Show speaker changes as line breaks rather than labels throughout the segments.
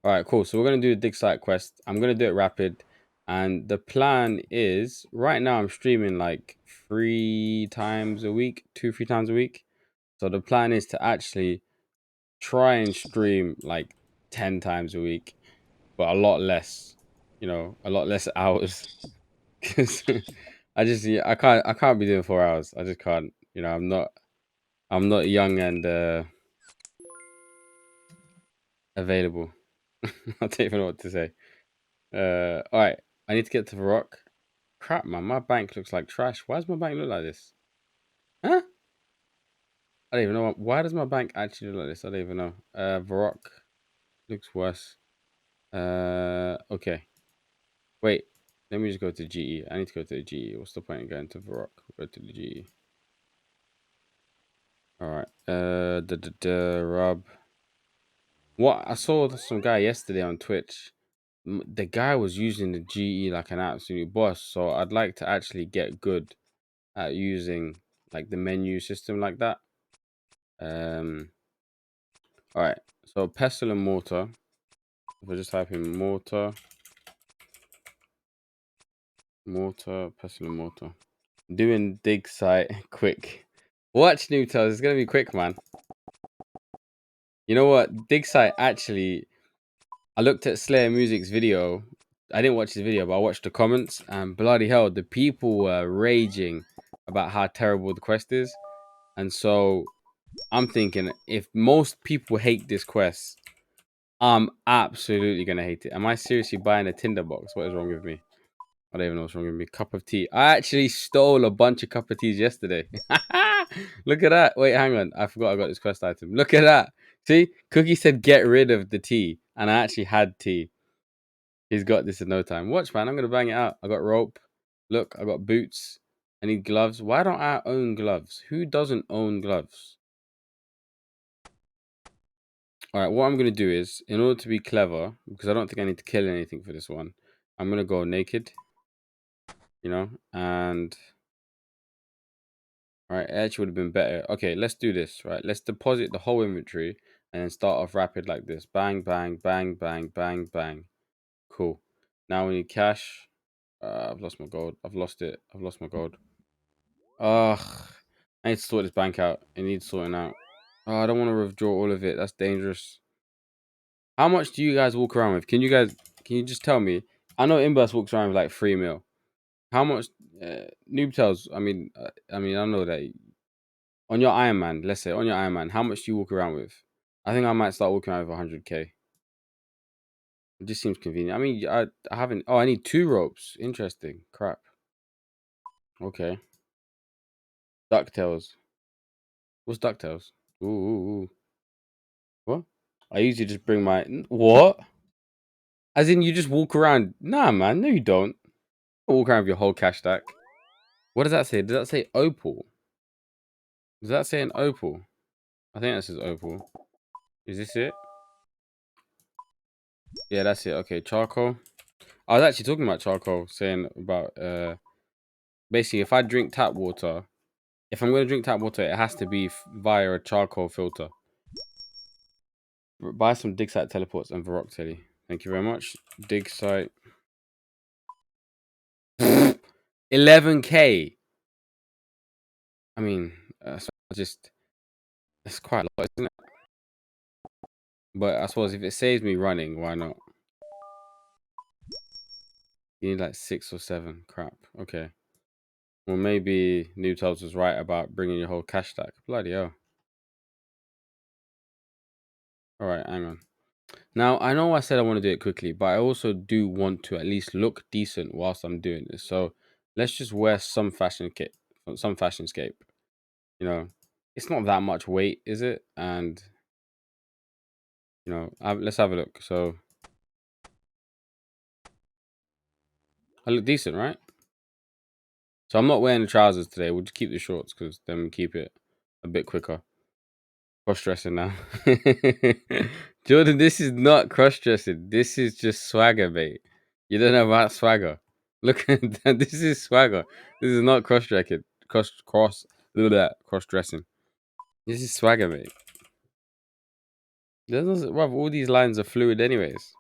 All right, cool. So we're gonna do the Digsite quest. I'm gonna do it rapid, and the plan is right now I'm streaming like 3 times a week, 3 times a week. So the plan is to actually try and stream like 10 times a week, but a lot less. A lot less hours. Because I can't be doing 4 hours. I just can't. I'm not young and available. I don't even know what to say. All right. I need to get to the rock. Crap, man. My bank looks like trash. Why does my bank look like this? Huh? I don't even know. Why does my bank actually look like this? I don't even know. Varrock looks worse. Okay. Wait. Let me just go to GE. I need to go to the GE. What's the point in going to Varrock? We'll go to the GE. All right. Rob. What I saw some guy yesterday on Twitch. The guy was using the GE like an absolute boss. So I'd like to actually get good at using like the menu system like that. All right. So pestle and mortar. If I just type in mortar, pestle and mortar. Doing dig site quick. Watch Noob Tales. It's gonna be quick, man. You know what? Dig site actually. I looked at Slayer Music's video. I didn't watch his video, but I watched the comments, and bloody hell, the people were raging about how terrible the quest is. And so I'm thinking, if most people hate this quest, I'm absolutely gonna hate it. Am I seriously buying a tinderbox? What is wrong with me? I don't even know what's wrong with me. Cup of tea. I actually stole a bunch of cup of teas yesterday. Look at that. Wait, hang on. I forgot I got this quest item. Look at that. See, Cookie said get rid of the tea, and I actually had tea. He's got this in no time. Watch, man. I'm gonna bang it out. I got rope. Look, I got boots. I need gloves. Why don't I own gloves? Who doesn't own gloves? All right, what I'm going to do is, in order to be clever, because I don't think I need to kill anything for this one, I'm going to go naked, and, all right, edge would have been better. Okay, let's do this, right? Let's deposit the whole inventory and then start off rapid like this. Bang, bang, bang, bang, bang, bang. Cool. Now we need cash. I've lost my gold. I've lost it. I've lost my gold. Ugh. I need to sort this bank out. It needs sorting out. Oh, I don't want to withdraw all of it. That's dangerous. How much do you guys walk around with? Can you just tell me? I know Imbus walks around with like 3 mil. How much? Noob tells. I know that on your Iron Man, let's say on your Iron Man, how much do you walk around with? I think I might start walking around with 100k. It just seems convenient. I haven't. Oh, I need 2 ropes. Interesting. Crap. Okay. Ducktales. What's Ducktales? Ooh. What? I usually just bring my what? As in you just walk around? Nah, man. No, you don't. Walk around with your whole cash stack. What does that say? Does that say opal? Does that say an opal? I think that says opal. Is this it? Yeah, that's it. Okay, charcoal. I was actually talking about charcoal, saying about basically if I drink tap water, if I'm gonna drink tap water, it has to be via a charcoal filter. Buy some Digsite teleports and Varrock telly. Thank you very much. Digsite. 11k. I mean, just that's quite a lot, isn't it? But I suppose if it saves me running, why not? You need like 6 or 7. Crap. Okay. Well, maybe New Tubs was right about bringing your whole cash stack. Bloody hell. All right, hang on. Now, I know I said I want to do it quickly, but I also do want to at least look decent whilst I'm doing this. So let's just wear some fashion scape. It's not that much weight, is it? And, let's have a look. So I look decent, right? So I'm not wearing the trousers today. We'll just keep the shorts because then we keep it a bit quicker. Cross dressing now. Jordan, this is not cross dressing. This is just swagger, mate. You don't know about swagger. Look at that. This is swagger. This is not cross dressing. Cross dressing. This is swagger, mate. Well, all these lines are fluid anyways.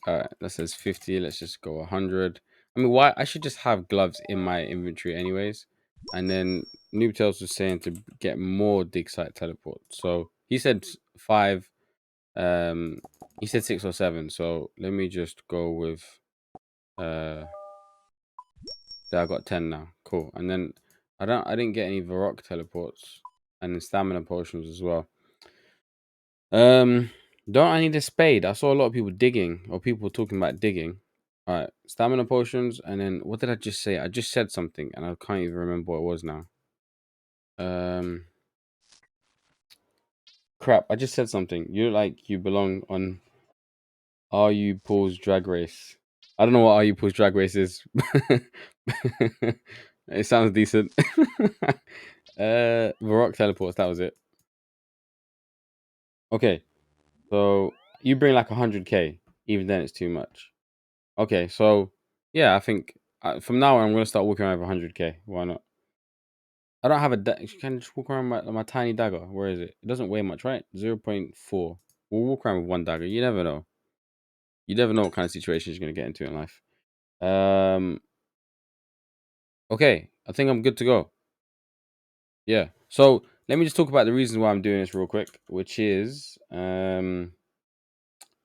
All right, that says 50. Let's just go 100. I mean, why? I should just have gloves in my inventory anyways. And then Noob Tales was saying to get more Digsite teleport. So he said 5. Um, he said 6 or 7. So let me just go with there. I got 10 now. Cool. And then I didn't get any Varrock teleports and then stamina potions as well. Um, don't I need a spade? I saw a lot of people digging or people talking about digging. All right, stamina potions, and then what did I just say? I just said something, and I can't even remember what it was now. Um, crap! I just said something. You look like you belong on Are You Paul's Drag Race. I don't know what Are You Paul's Drag Race is. It sounds decent. Varrock teleports. That was it. Okay, so you bring like 100k. Even then, it's too much. Okay, so yeah, I think from now on, I'm gonna start walking around with 100k. Why not? I don't have a. You can just walk around my tiny dagger. Where is it? It doesn't weigh much, right? 0.4. We'll walk around with one dagger. You never know. You never know what kind of situations you're gonna get into in life. Um. Okay, I think I'm good to go. Yeah. So let me just talk about the reasons why I'm doing this real quick, which is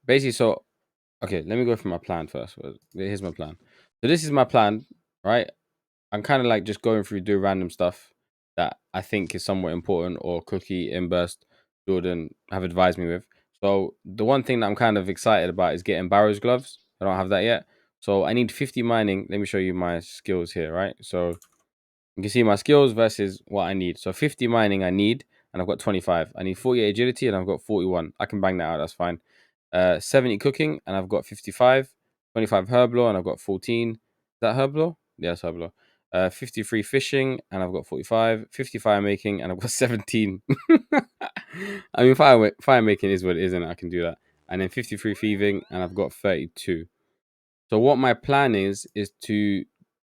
basically so. Okay, let me go through my plan first. Here's my plan. So this is my plan, right? I'm kind of like just going through do random stuff that I think is somewhat important or Cookie, Inburst, Jordan have advised me with. So the one thing that I'm kind of excited about is getting Barrows Gloves. I don't have that yet. So I need 50 mining. Let me show you my skills here, right? So you can see my skills versus what I need. So 50 mining I need, and I've got 25. I need 48 agility, and I've got 41. I can bang that out. That's fine. 70 cooking, and I've got 55. 25 herblore, and I've got 14. Is that herblore? Yeah, it's herblore. 53 fishing, and I've got 45. 50 fire making, and I've got 17. I mean, fire making is what it is, and I can do that. And then 53 thieving, and I've got 32. So what my plan is to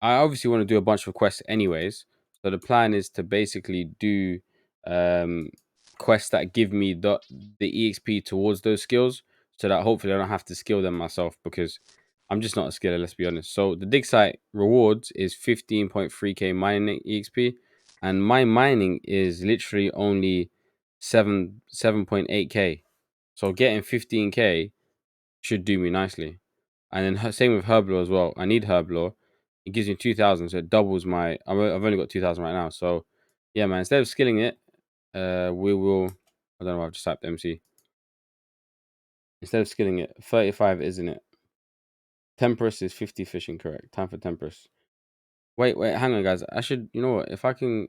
I obviously want to do a bunch of quests anyways. So the plan is to basically do um quests that give me the EXP towards those skills so that hopefully I don't have to skill them myself because I'm just not a skiller, let's be honest. So the dig site rewards is 15.3k mining EXP, and my mining is literally only 7.8k. So getting 15k should do me nicely. And then same with Herblore as well. I need Herblore. It gives me 2,000, so it doubles my. I've only got 2,000 right now. So yeah, man. Instead of skilling it, we will. I don't know. I've just typed MC. Instead of skilling it, 35, isn't it? Temperance is 50 fishing, correct? Time for Temperance. Wait, hang on, guys. I should. You know what? If I can,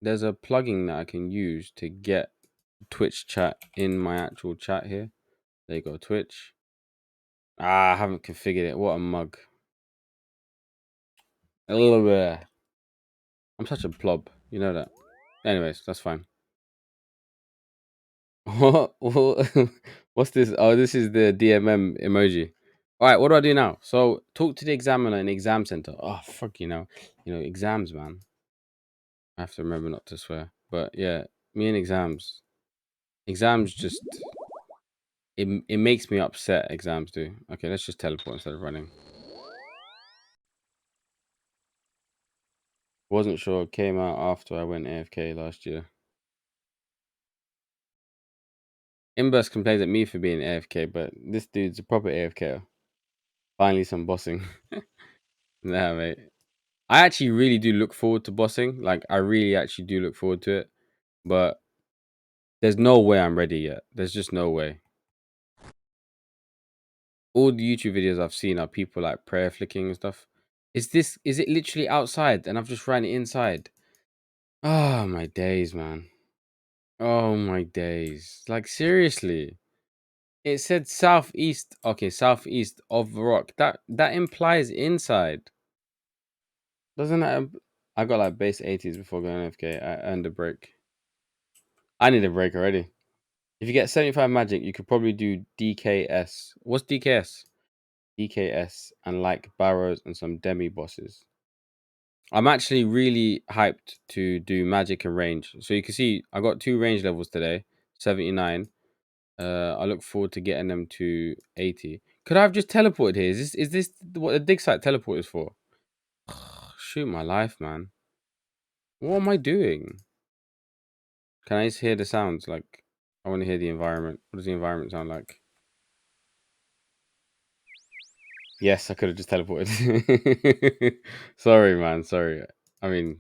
there's a plugin that I can use to get Twitch chat in my actual chat here. There you go, Twitch. I haven't configured it. What a mug. A little bit. I'm such a plob. You know that. Anyways, that's fine. What's this? Oh, this is the DMM emoji. All right, what do I do now? So, talk to the examiner in the exam center. Oh, fuck, exams, man. I have to remember not to swear. But yeah, me and exams. Exams just it makes me upset. Exams do. Okay, let's just teleport instead of running. Wasn't sure. Came out after I went AFK last year. Inburst complains at me for being AFK, but this dude's a proper AFK. Finally, some bossing. Nah, mate. I actually really do look forward to bossing. Like, I really actually do look forward to it. But there's no way I'm ready yet. There's just no way. All the YouTube videos I've seen are people like prayer flicking and stuff. Is it literally outside and I've just ran it inside? Oh, my days, man. Oh, my days. Like, seriously. It said southeast. Okay, southeast of the rock. That implies inside. Doesn't that? I got like base 80s before going AFK. I earned a break. I need a break already. If you get 75 magic, you could probably do DKS. What's DKS? DKS and like Barrows and some demi bosses. I'm actually really hyped to do magic and range. So you can see I got 2 range levels today. 79. I look forward to getting them to 80. Could I have just teleported here? Is this what the dig site teleport is for? Shoot my life, man. What am I doing? Can I just hear the sounds? Like, I want to hear the environment. What does the environment sound like? Yes, I could have just teleported. Sorry, man. Sorry. I mean,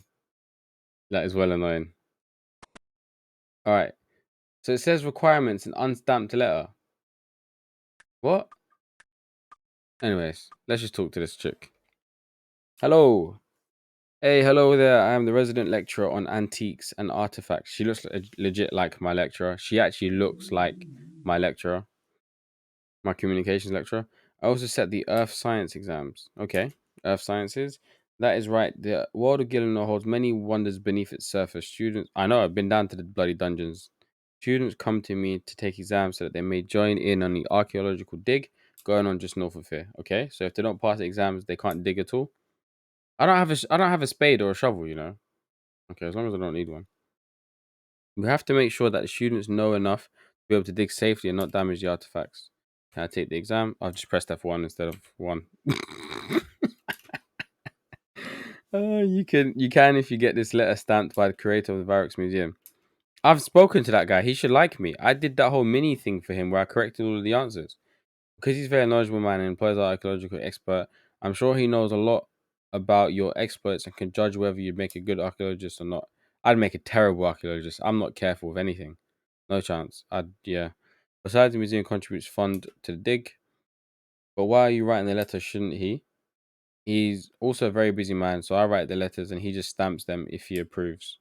that is well annoying. All right. So it says requirements and unstamped letter. What? Anyways, let's just talk to this chick. Hello. Hey, hello there. I am the resident lecturer on antiques and artifacts. She looks legit like my lecturer. She actually looks like my lecturer, my communications lecturer. I also set the earth science exams. Okay, earth sciences. That is right. The world of Gillinan holds many wonders beneath its surface. Students, I know, I've been down to the bloody dungeons. Students come to me to take exams so that they may join in on the archaeological dig going on just north of here. Okay, so if they don't pass the exams, they can't dig at all. I don't have a spade or a shovel, you know. Okay, as long as I don't need one. We have to make sure that the students know enough to be able to dig safely and not damage the artifacts. Can I take the exam? I've just pressed F1 instead of 1. You can if you get this letter stamped by the creator of the Barracks Museum. I've spoken to that guy. He should like me. I did that whole mini thing for him where I corrected all of the answers. Because he's a very knowledgeable man and employs an archaeological expert, I'm sure he knows a lot about your experts and can judge whether you'd make a good archaeologist or not. I'd make a terrible archaeologist. I'm not careful with anything. No chance. Yeah. Besides, the museum contributes fund to the dig. But why are you writing the letter? Shouldn't he? He's also a very busy man, so I write the letters and he just stamps them if he approves.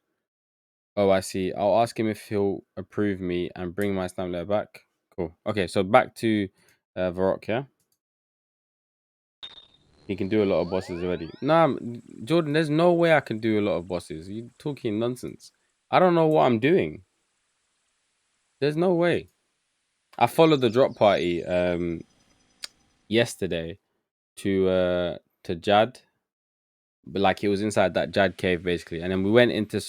Oh, I see. I'll ask him if he'll approve me and bring my stamp letter back. Cool. Okay, so back to Varrock, yeah? He can do a lot of bosses already. Nah, Jordan, there's no way I can do a lot of bosses. You talking nonsense. I don't know what I'm doing. There's no way. I followed the drop party yesterday to Jad, but like it was inside that Jad cave basically. And then we went into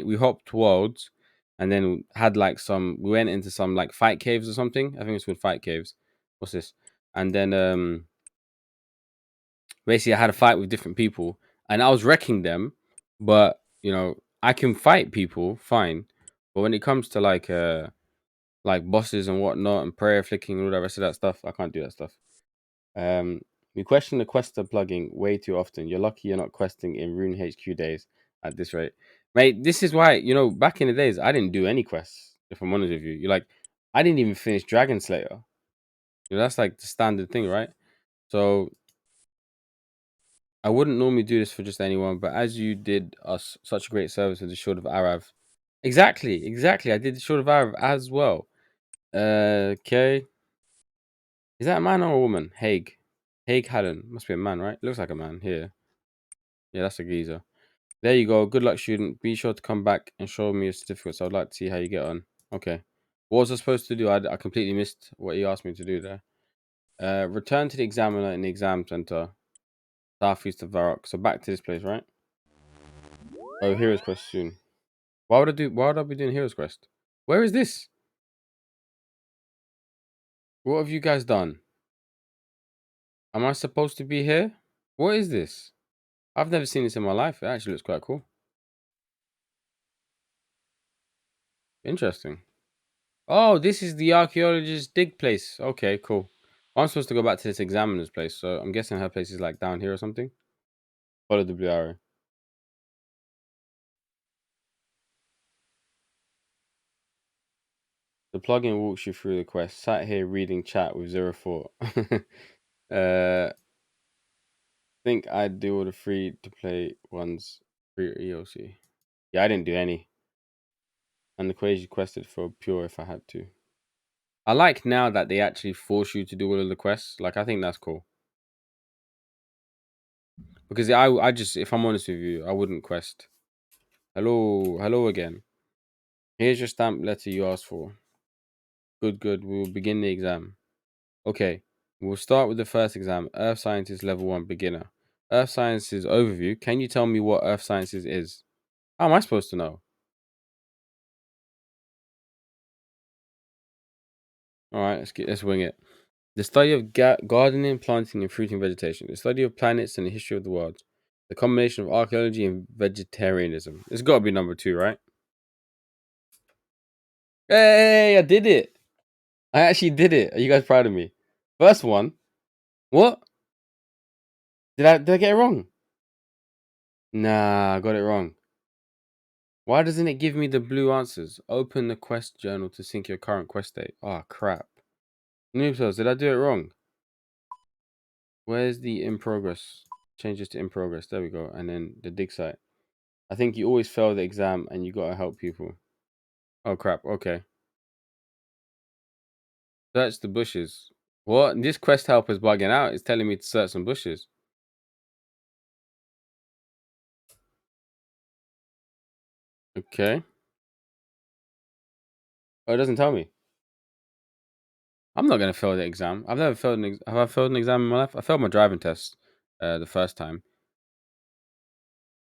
we hopped worlds and then had like we went into some like fight caves or something. I think it's called fight caves. What's this? And then basically I had a fight with different people and I was wrecking them, but you know, I can fight people fine. But when it comes to like bosses and whatnot and prayer flicking and all that rest of that stuff, I can't do that stuff. Um, we question the Quester plugin way too often. You're lucky you're not questing in Rune HQ days at this rate. Mate, this is why, you know, back in the days, I didn't do any quests, if I'm honest with you. You're like, I didn't even finish Dragon Slayer. You know, that's like the standard thing, right? So I wouldn't normally do this for just anyone, but as you did us such a great service with the Shield of Arav. Exactly. I did the Shield of Arav as well. Okay. Is that a man or a woman? Haig. Haig Hallen. Must be a man, right? Looks like a man here. Yeah, that's a geezer. There you go. Good luck, student. Be sure to come back and show me your certificates. I'd like to see how you get on. Okay. What was I supposed to do? I completely missed what he asked me to do there. Return to the examiner in the exam center, southeast of Varrock. So back to this place, right? Oh, Heroes Quest soon. Why would I be doing Heroes Quest? Where is this? What have you guys done? Am I supposed to be here? What is this? I've never seen this in my life. It actually looks quite cool. Interesting. Oh, this is the archaeologist's dig place. Okay, cool. I'm supposed to go back to this examiner's place, so I'm guessing her place is like down here or something. Follow the blue arrow. The plugin walks you through the quest. Sat here reading chat with zero thought. Think I'd do all the free to play ones free EOC. Yeah, I didn't do any. And the quest quested for pure if I had to. I like now that they actually force you to do all of the quests. Like, I think that's cool. Because I just, if I'm honest with you, I wouldn't quest. Hello again. Here's your stamp letter you asked for. Good. We will begin the exam. Okay, we'll start with the first exam. Earth Sciences Level 1 Beginner. Earth Sciences Overview. Can you tell me what Earth Sciences is? How am I supposed to know? All right, let's wing it. The study of gardening, planting, and fruiting vegetation. The study of planets and the history of the world. The combination of archaeology and vegetarianism. It's got to be number 2, right? Hey, I did it. I actually did it. Are you guys proud of me? First one. What? Did I get it wrong? Nah, I got it wrong. Why doesn't it give me the blue answers? Open the quest journal to sync your current quest state. Oh, crap. Noobs, did I do it wrong? Where's the in progress? Change this to in progress. There we go. And then the Digsite. I think you always fail the exam and you gotta help people. Oh, crap. Okay. Search the bushes. What? This quest helper's bugging out. It's telling me to search some bushes. Okay. Oh, it doesn't tell me. I'm not gonna fail the exam. I've never failed an have I failed an exam in my life? I failed my driving test the first time.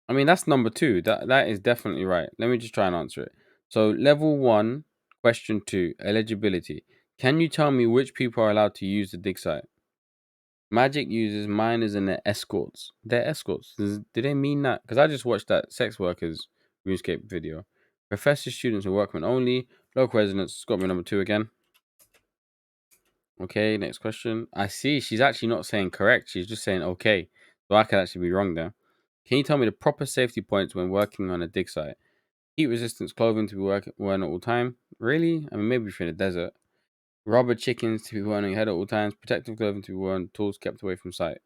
I mean, that's number 2. That is definitely right. Let me just try and answer it. So, level 1, question 2, eligibility. Can you tell me which people are allowed to use the dig site? Magic users, miners, and their escorts. They're escorts. Do they mean that? Because I just watched that sex workers Runescape video. Professors, students, and workmen only. Local residents. It's got me number 2 again. Okay, next question. I see. She's actually not saying correct. She's just saying okay. So I could actually be wrong there. Can you tell me the proper safety points when working on a dig site? Heat resistance clothing to be worn at all time. Really? I mean, maybe if you're in a desert. Rubber chickens to be worn on your head at all times. Protective clothing to be worn. Tools kept away from sight.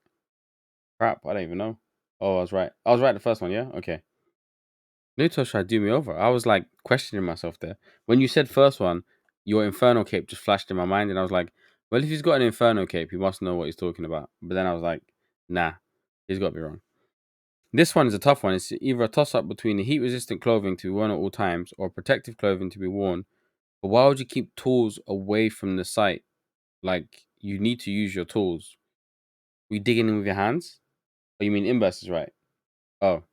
Crap, I don't even know. Oh, I was right. I was right the first one, yeah? Okay. Nutos tried to do me over. I was like questioning myself there. When you said first one, your Inferno cape just flashed in my mind, and I was like, well, if he's got an Inferno cape, he must know what he's talking about. But then I was like, nah, he's got to be wrong. This one is a tough one. It's either a toss up between the heat resistant clothing to be worn at all times or protective clothing to be worn. But why would you keep tools away from the site? Like, you need to use your tools. Are you digging in with your hands? Oh, you mean inverse is right? Oh,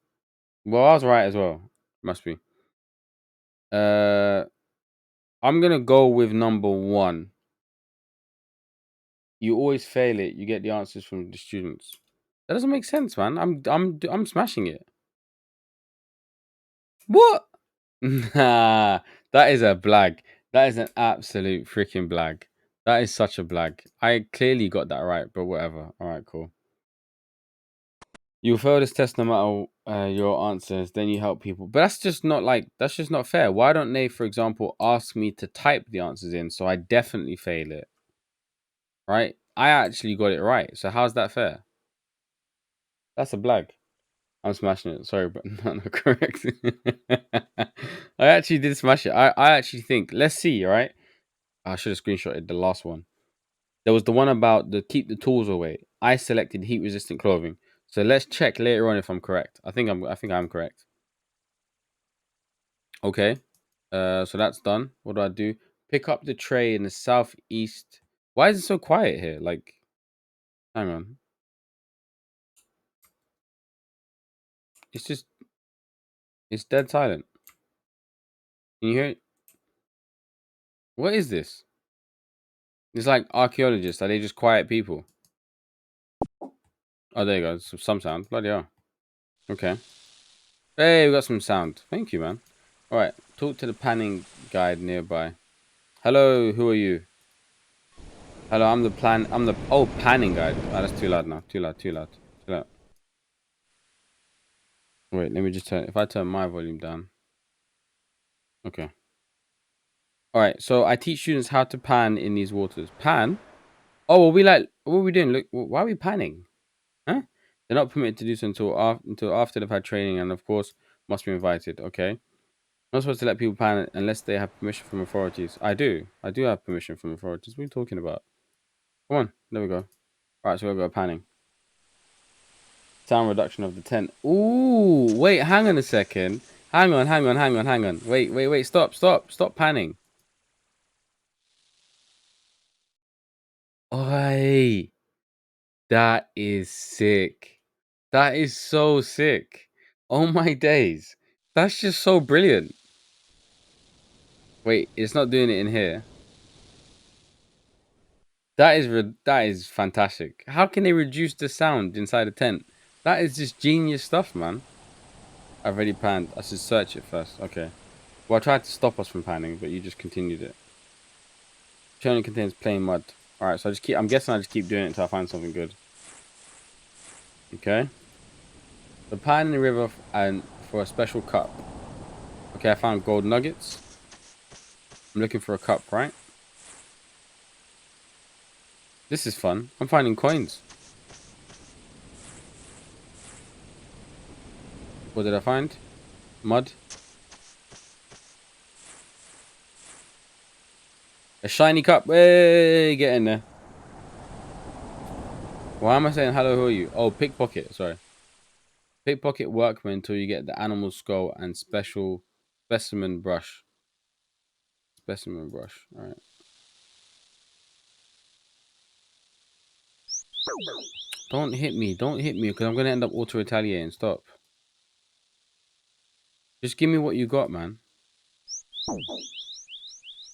well, I was right as well. Must be. Uh, I'm gonna go with number 1. You always fail it. You get the answers from the students. That doesn't make sense, man. I'm smashing it. What? Nah, that is a blag. That is an absolute freaking blag. That is such a blag. I clearly got that right, but whatever. All right, cool. You fail this test no matter your answers, then you help people. But that's just not fair. Why don't they, for example, ask me to type the answers in so I definitely fail it? Right? I actually got it right. So how's that fair? That's a blag. I'm smashing it. Sorry, but not correct. I actually did smash it. I actually think. Let's see, all right? I should have screenshotted the last one. There was the one about the keep the tools away. I selected heat resistant clothing. So let's check later on if I'm correct. I think I'm correct. Okay. So that's done. What do I do? Pick up the tray in the southeast. Why is it so quiet here? Like, hang on. It's it's dead silent. Can you hear it? What is this? It's like archaeologists. Are they just quiet people? Oh, there you go. Some sound. Bloody hell. Okay. Hey, we got some sound. Thank you, man. All right. Talk to the panning guide nearby. Hello, who are you? Hello, I'm the panning guide. Oh, that's too loud now. Too loud. Too loud. Too loud. Wait, let me just turn. If I turn my volume down. Okay. All right. So I teach students how to pan in these waters. Pan? Oh, well, what are we doing? Look, why are we panning? Huh? They're not permitted to do so until after they've had training, and of course, must be invited. Okay. Not supposed to let people pan unless they have permission from authorities. I do. I do have permission from authorities. What are you talking about? Come on. There we go. All right. So we'll go panning. Sound reduction of the tent. Ooh, wait, hang on a second. Hang on. Wait. Stop panning. Oi, that is sick. That is so sick. Oh my days. That's just so brilliant. Wait, it's not doing it in here. That is fantastic. How can they reduce the sound inside a tent? That is just genius stuff, man. I've already panned. I should search it first. Okay. Well, I tried to stop us from panning, but you just continued it. It only contains plain mud. All right, so I just keep. I'm guessing I just keep doing it until I find something good. Okay. The pan in the river and for a special cup. Okay, I found gold nuggets. I'm looking for a cup, right? This is fun. I'm finding coins. What did I find? Mud. A shiny cup. Hey, get in there. Why am I saying hello? Who are you? Oh, pickpocket. Sorry. Pickpocket workman until you get the animal skull and special specimen brush. Specimen brush. All right. Don't hit me. Don't hit me because I'm going to end up auto-retaliating. Stop. Just give me what you got, man.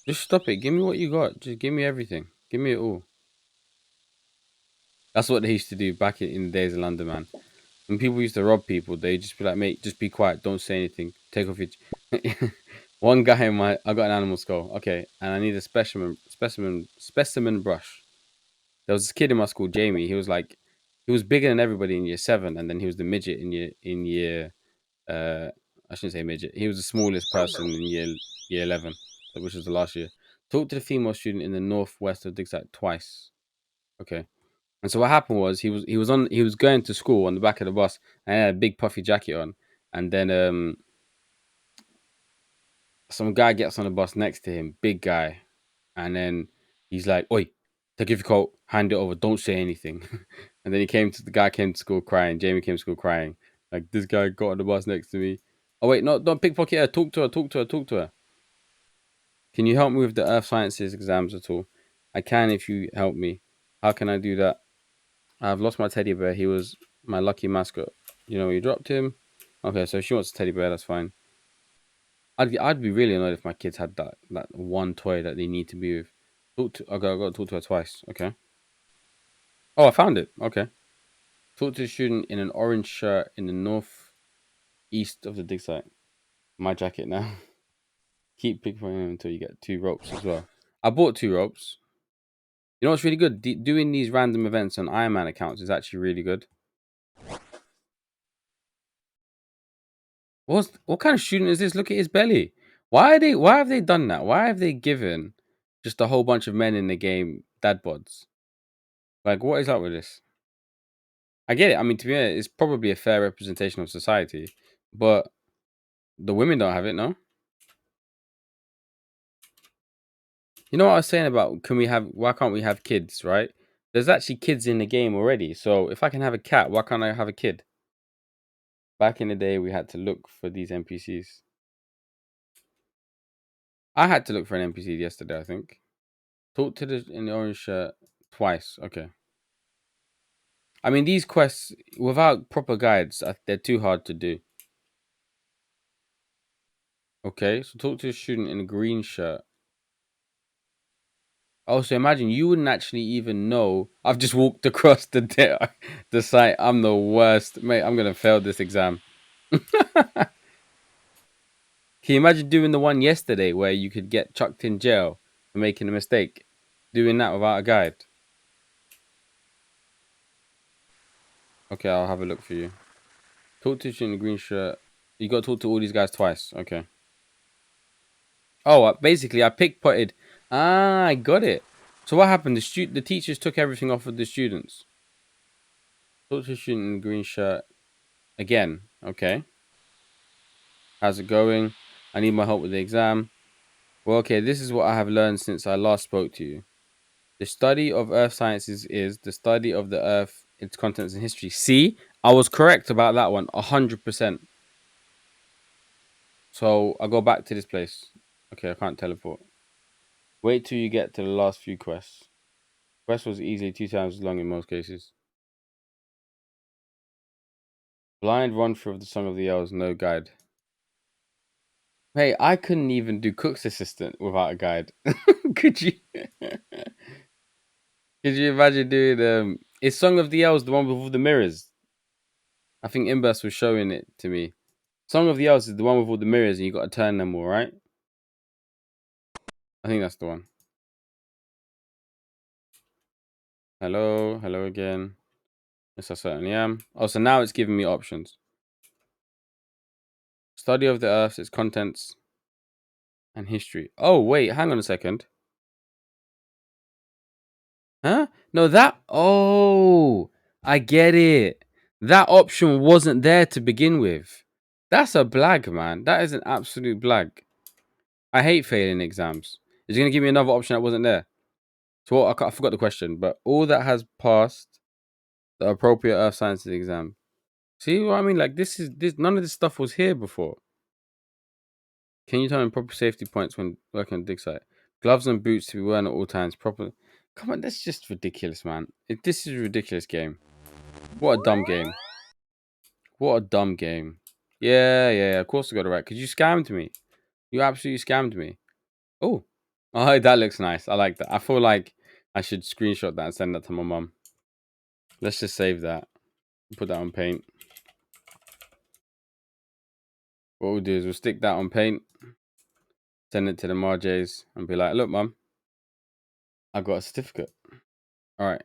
Just stop it. Give me what you got. Just give me everything. Give me it all. That's what they used to do back in the days of London, man. When people used to rob people, they just be like, mate, just be quiet. Don't say anything. Take off your... One guy in my... I got an animal skull. Okay. And I need a specimen brush. There was this kid in my school, Jamie. He was like... He was bigger than everybody in year 7. And then he was the midget in year... I shouldn't say midget. He was the smallest person in year 11, which was the last year. Talked to the female student in the northwest of Digsite twice. Okay. And so what happened was he was going to school on the back of the bus and he had a big puffy jacket on. And then some guy gets on the bus next to him, big guy, and then he's like, "Oi, take off your coat, hand it over, don't say anything." And then the guy came to school crying. Jamie came to school crying. Like, this guy got on the bus next to me. Oh wait, no, don't pickpocket her. Talk to her. Talk to her. Talk to her. Can you help me with the Earth Sciences exams at all? I can if you help me. How can I do that? I've lost my teddy bear. He was my lucky mascot. You know, you dropped him. Okay, so she wants a teddy bear. That's fine. I'd be really annoyed if my kids had that one toy that they need to be with. I got to talk to her twice. Okay. Oh, I found it. Okay. Talk to a student in an orange shirt in the northeast of the dig site. My jacket now. Keep pickpocketing him until you get 2 ropes as well. I bought 2 ropes. You know what's really good? Doing these random events on Iron Man accounts is actually really good. What kind of student is this? Look at his belly. Why have they done that? Why have they given just a whole bunch of men in the game dad bods? Like, what is up with this? I get it. I mean, to be honest, it's probably a fair representation of society, but the women don't have it, no? You know what I was saying about why can't we have kids, right? There's actually kids in the game already. So if I can have a cat, why can't I have a kid? Back in the day, we had to look for these NPCs. I had to look for an NPC yesterday, I think. Talk to in the orange shirt twice. Okay. I mean, these quests, without proper guides, they're too hard to do. Okay, so talk to a student in a green shirt. Oh, so imagine you wouldn't actually even know. I've just walked across the site. I'm the worst. Mate, I'm going to fail this exam. Can you imagine doing the one yesterday where you could get chucked in jail for making a mistake? Doing that without a guide. Okay, I'll have a look for you. Talk to a student in a green shirt. You got to talk to all these guys twice. Okay. Oh, basically, I pickpocketed. Ah, I got it. So what happened? The teachers took everything off of the students. Talk to a student in a green shirt again. Okay. How's it going? I need my help with the exam. Well, okay, this is what I have learned since I last spoke to you. The study of earth sciences is the study of the earth, its contents and history. See, I was correct about that one, 100%. So I go back to this place. Okay, I can't teleport. Wait till you get to the last few quests. Quest was easily 2 times as long in most cases. Blind run through of the Song of the Elves, no guide. Hey, I couldn't even do Cook's Assistant without a guide. Could you? Could you imagine doing is Song of the Elves the one with all the mirrors? I think Imbus was showing it to me. Song of the Elves is the one with all the mirrors and you gotta turn them all, right? I think that's the one. Hello, hello again. Yes, I certainly am. Oh, so now it's giving me options. Study of the Earth, its contents, and history. Oh, wait, hang on a second. Huh? No, that. Oh, I get it. That option wasn't there to begin with. That's a blag, man. That is an absolute blag. I hate failing exams. Is it going to give me another option that wasn't there? So what, I forgot the question, but all that has passed the appropriate Earth Sciences exam. See what I mean? Like this. None of this stuff was here before. Can you tell me proper safety points when working on Digsite? Gloves and boots to be worn at all times. Proper. Come on, that's just ridiculous, man. This is a ridiculous game. What a dumb game. What a dumb game. Yeah. Of course I got it right. Because you scammed me. You absolutely scammed me. Oh. Oh, that looks nice. I like that. I feel like I should screenshot that and send that to my mum. Let's just save that. Put that on paint. What we'll do is we'll stick that on paint. Send it to the Marjays and be like, look, mum. I got a certificate. All right.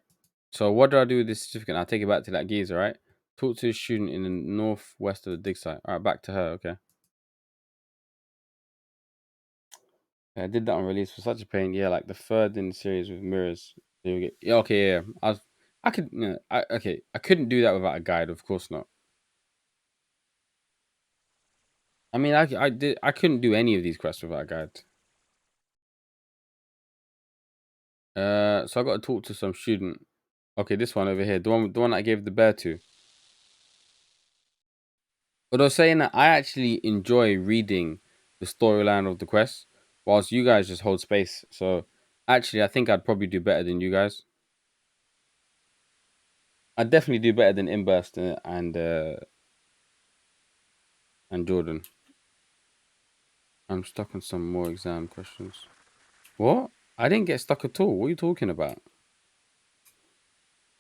So what do I do with this certificate? I'll take it back to that geezer, right? Talk to a student in the northwest of the dig site. All right, back to her. Okay. Yeah, I did that on release for such a pain. Yeah, like the third in the series with mirrors. Yeah, okay, yeah. I could, okay. I couldn't do that without a guide. Of course not. I mean, I couldn't do any of these quests without a guide. So I got to talk to some student. Okay, this one over here, the one I gave the bear to. But I was saying that I actually enjoy reading the storyline of the quest, whilst you guys just hold space. So actually, I think I'd probably do better than you guys. I'd definitely do better than Inburst and Jordan. I'm stuck on some more exam questions. What? I didn't get stuck at all. What are you talking about?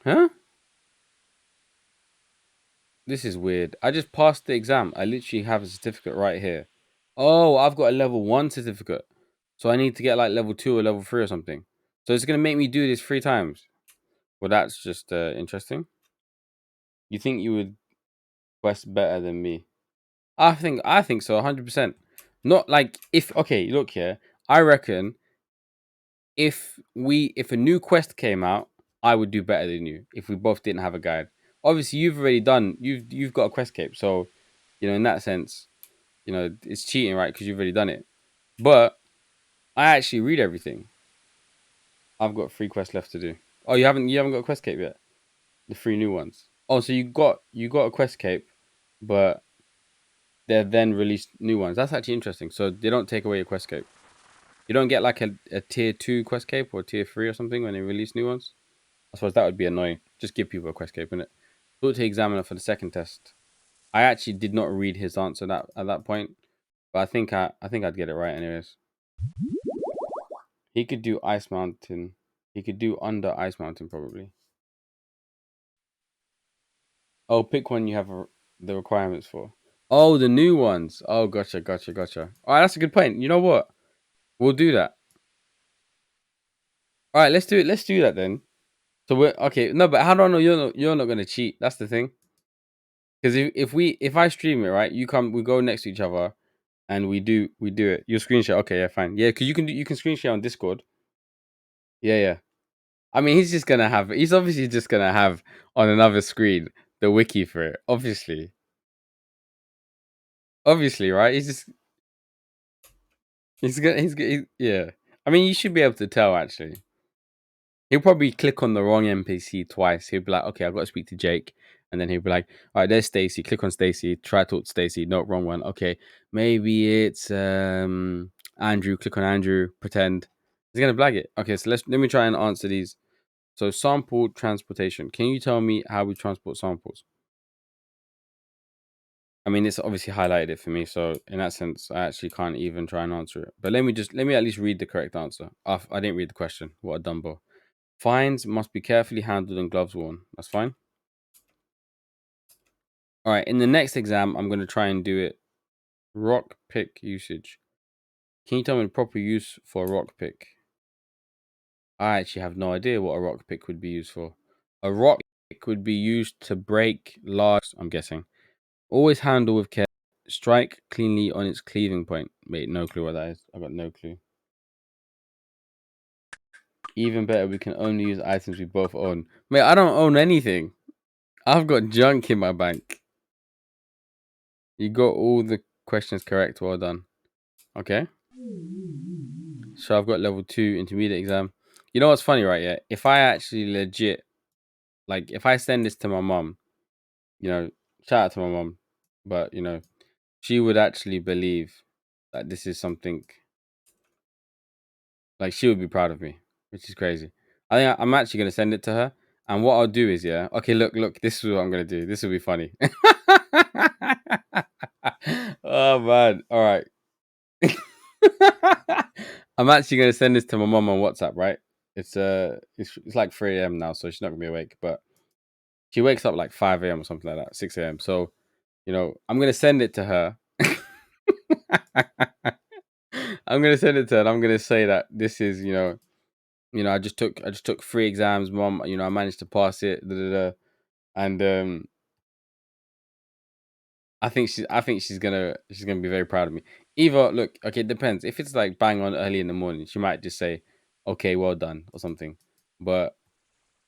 Huh? This is weird. I just passed the exam. I literally have a certificate right here. Oh, I've got a level 1 certificate. So I need to get like level 2 or level 3 or something. So it's going to make me do this 3 times. Well, that's just interesting. You think you would quest better than me? I think so, 100%. Not like if okay, look here. I reckon if a new quest came out, I would do better than you if we both didn't have a guide. Obviously, you've got a quest cape, so in that sense, it's cheating, right? Because you've already done it. But I actually read everything. I've got 3 quests left to do. Oh, you haven't got a quest cape yet. The 3 new ones. Oh, so you got a quest cape, but they've then released new ones. That's actually interesting. So they don't take away your quest cape. You don't get like a tier 2 quest cape or tier 3 or something when they release new ones. I suppose that would be annoying. Just give people a quest cape, innit? Talk to the examiner for the second test. I actually did not read his answer at that point, but I think I'd get it right anyways. He could do Ice Mountain. He could do under Ice Mountain probably. Oh, pick one you have the requirements for. Oh, the new ones. Oh, gotcha. All right, that's a good point. You know what? We'll do that. All right, let's do it. Let's do that then. So we're okay. No, but how do I know you're not gonna cheat? That's the thing. Because if I stream it, right, we go next to each other, and we do it. You screen share. Okay, yeah, fine. Yeah, because you can screen share on Discord. Yeah. I mean, he's obviously just gonna have on another screen the wiki for it. Obviously, right? Yeah. I mean, you should be able to tell actually. He'll probably click on the wrong NPC twice. He'll be like, okay, I've got to speak to Jake. And then he'll be like, all right, there's Stacy. Click on Stacy. Try to talk to Stacy. No, wrong one. Okay. Maybe it's Andrew. Click on Andrew. Pretend. He's gonna blag it. Okay, so let me try and answer these. So sample transportation. Can you tell me how we transport samples? I mean, it's obviously highlighted it for me, so in that sense, I actually can't even try and answer it. But let me at least read the correct answer. I didn't read the question. What a dumbo. Fines must be carefully handled and gloves worn. That's fine. All right. In the next exam, I'm going to try and do it. Rock pick usage. Can you tell me the proper use for a rock pick? I actually have no idea what a rock pick would be used for. A rock pick would be used to break large, I'm guessing. Always handle with care. Strike cleanly on its cleaving point. Mate, no clue what that is. I got no clue. Even better, we can only use items we both own. Mate, I don't own anything. I've got junk in my bank. You got all the questions correct. Well done. Okay. So I've got level 2 intermediate exam. You know what's funny, right? Yeah. If I actually legit, like, if I send this to my mom, shout out to my mom, but she would actually believe that this is something, like, she would be proud of me, which is crazy. I think I'm actually gonna send it to her, and what I'll do is, yeah, okay, look, this is what I'm gonna do. This will be funny. Oh man, all right. I'm actually gonna send this to my mom on WhatsApp, right? It's like 3 a.m. now, so she's not gonna be awake, but she wakes up like 5 a.m. or something like that, 6 a.m. So, I'm gonna send it to her. I'm gonna send it to her, and I'm gonna say that this is, I just took 3 exams, mom. I managed to pass it, da, da, da. And I think she's gonna be very proud of me. Either look, okay, it depends. If it's like bang on early in the morning, she might just say, "Okay, well done" or something. But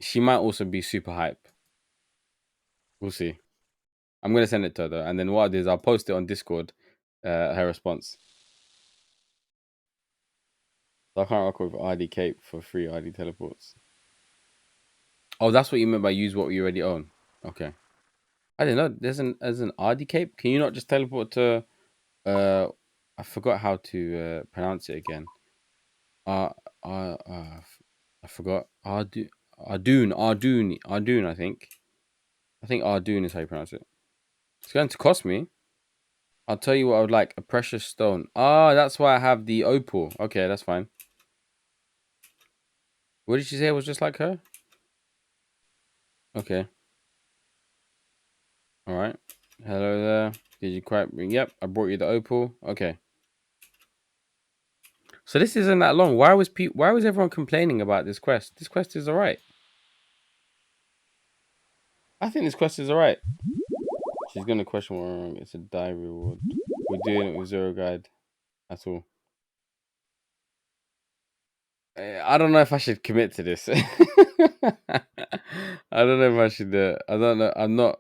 she might also be super hype. We'll see. I'm gonna send it to her though, and then what I'll do is I'll post it on Discord. Her response. So I can't rock with RD Cape for free RD teleports. Oh, that's what you meant by use what we already own. Okay. I didn't know. There's an RD Cape. Can you not just teleport to uh I forgot how to pronounce it again. Uh, uh, uh I forgot. Ardoon, I think. I think Ardoon is how you pronounce it. It's going to cost me. I'll tell you what I would like. A precious stone. Ah, that's why I have the opal. Okay, that's fine. What did she say it was just like her? Okay. All right. Hello there. Did you quite bring? Yep, I brought you the opal. Okay. So this isn't that long. Why was everyone complaining about this quest? This quest is alright. I think this quest is alright. She's gonna question what wrong. It's a die reward. We're doing it with zero guide at all. I don't know if I should commit to this. I don't know if I should. I don't know. I'm not.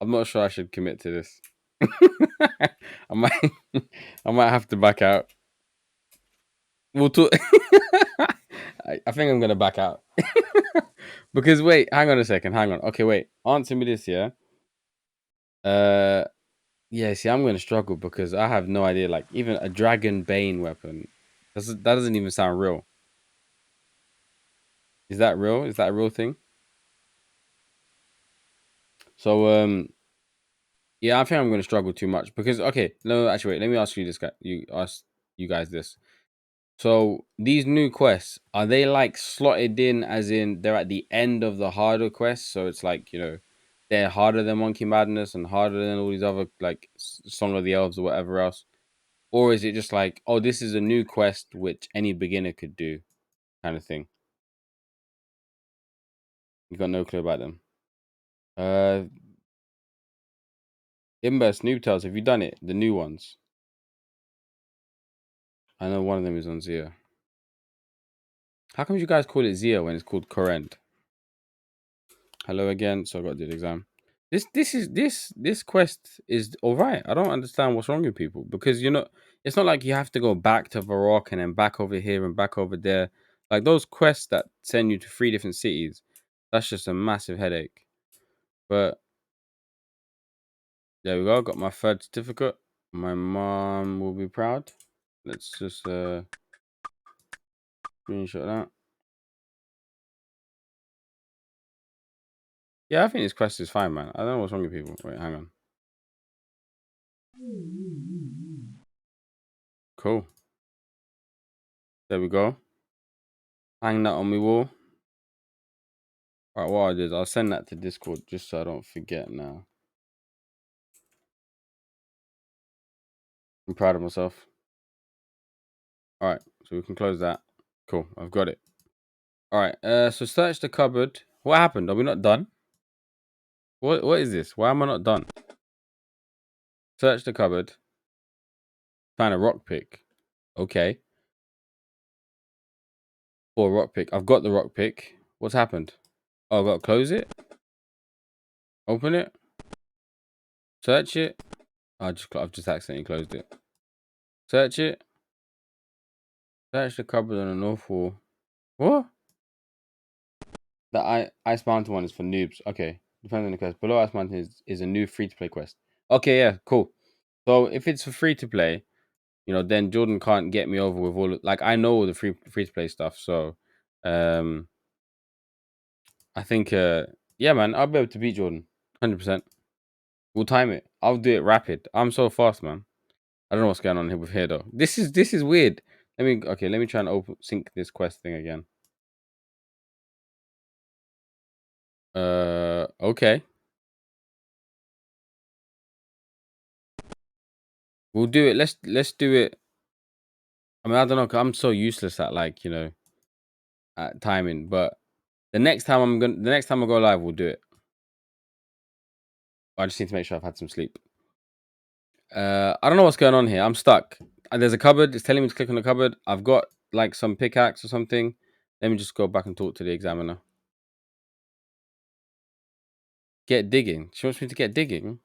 I'm not sure I should commit to this. I might. I might have to back out. We'll talk. I think I'm gonna back out. Because wait, hang on a second. Hang on. Okay, wait. Answer me this, yeah. Uh, yeah. See, I'm gonna struggle because I have no idea. Like, even a dragon bane weapon. That doesn't even sound real. Is that real? Is that a real thing? So yeah, I think I'm gonna struggle too much because okay, no, actually wait, let me ask you this guy. You ask you guys this. So these new quests, are they like slotted in as in they're at the end of the harder quests? So it's like, they're harder than Monkey Madness and harder than all these other like Song of the Elves or whatever else? Or is it just like, oh, this is a new quest which any beginner could do kind of thing? You got no clue about them. Uh Imber Noob Tales, have you done it? The new ones. I know one of them is on Zia. How come you guys call it Zia when it's called Corrend? Hello again. So I got to do the exam. This quest is all right. I don't understand what's wrong with people because it's not like you have to go back to Varrock and then back over here and back over there. Like those quests that send you to 3 different cities, that's just a massive headache. But there we go. Got my third certificate. My mom will be proud. Let's just screenshot that. Yeah, I think this quest is fine, man. I don't know what's wrong with people. Wait, hang on. Cool. There we go. Hang that on my wall. All right, what I'll do is I'll send that to Discord just so I don't forget now. I'm proud of myself. All right, so we can close that. Cool, I've got it. All right, so search the cupboard. What happened? Are we not done? What is this? Why am I not done? Search the cupboard. Find a rock pick. Okay. For a rock pick. I've got the rock pick. What's happened? Oh, I've got to close it. Open it. Search it. I've just accidentally closed it. Search it. Search the cupboard on the north wall. What? The Ice Mountain one is for noobs. Okay. Depends on the quest. Below Ice Mountain is a new free to play quest. Okay, yeah, cool. So if it's for free to play, then Jordan can't get me over with like I know all the free to play stuff. So I think yeah, man, I'll be able to beat Jordan. 100%. We'll time it. I'll do it rapid. I'm so fast, man. I don't know what's going on here with here though. This is weird. Let me try and sync this quest thing again. Okay. We'll do it. Let's do it. I mean, I don't know, 'cause I'm so useless at at timing, but the next time I go live, we'll do it. I just need to make sure I've had some sleep. I don't know what's going on here. I'm stuck. There's a cupboard. It's telling me to click on the cupboard. I've got like some pickaxe or something. Let me just go back and talk to the examiner. Get digging. She wants me to get digging.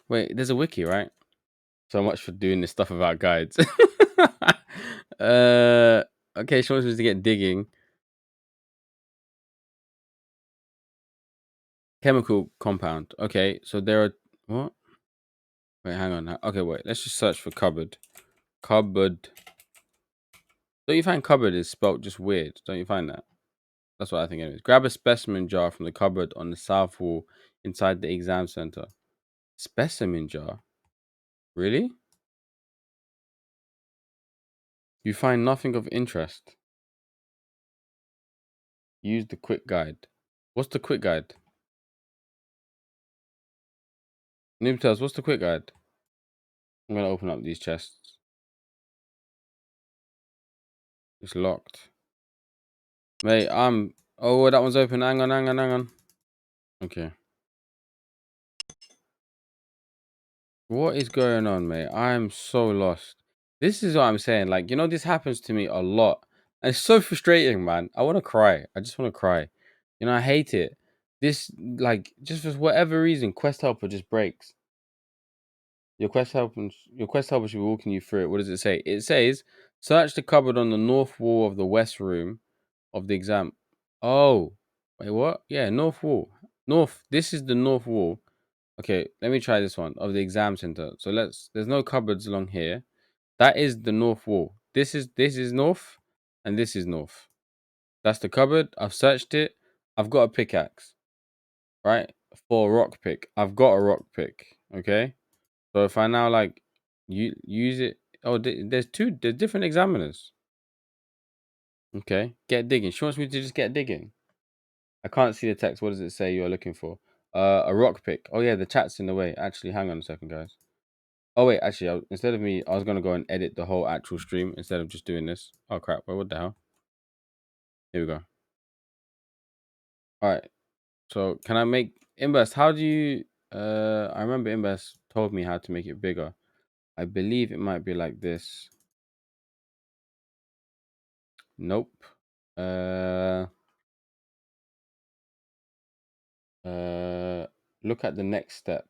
Wait, there's a wiki, right? So much for doing this stuff about guides. Okay, she wants me to get digging. Chemical compound. Okay, so there are what? Wait, hang on. Okay, wait. Let's just search for cupboard. Cupboard. Don't you find cupboard is spelt just weird? Don't you find that? That's what I think it is. Grab a specimen jar from the cupboard on the south wall inside the exam center. Specimen jar? Really? You find nothing of interest. Use the quick guide. What's the quick guide? Noob tells, what's the quick guide? I'm gonna open up these chests. It's locked. Mate, oh, that one's open. Hang on. Okay. What is going on, mate? I'm so lost. This is what I'm saying. Like, this happens to me a lot. And it's so frustrating, man. I want to cry. I just want to cry. I hate it. This, like, just for whatever reason, Quest Helper just breaks. Your quest helper should be walking you through it. What does it say? It says, search the cupboard on the north wall of the west room of the exam. Oh, wait, what? Yeah, north wall. North. This is the north wall. Okay, let me try this one of the exam center. So there's no cupboards along here. That is the north wall. This is north, and this is north. That's the cupboard. I've searched it. I've got a pickaxe, right? For a rock pick. I've got a rock pick. Okay. So if I now use it, oh, there's different examiners. Okay, get digging. She wants me to just get digging. I can't see the text. What does it say you're looking for? A rock pick. Oh yeah, the chat's in the way. Actually, hang on a second, guys. Oh wait, actually, instead of me, I was gonna go and edit the whole actual stream instead of just doing this. Oh crap! Wait, what the hell? Here we go. All right. So can I make Imbest? How do you? I remember Imbest told me how to make it bigger. I believe it might be like this. Nope. Uh. Look at the next step.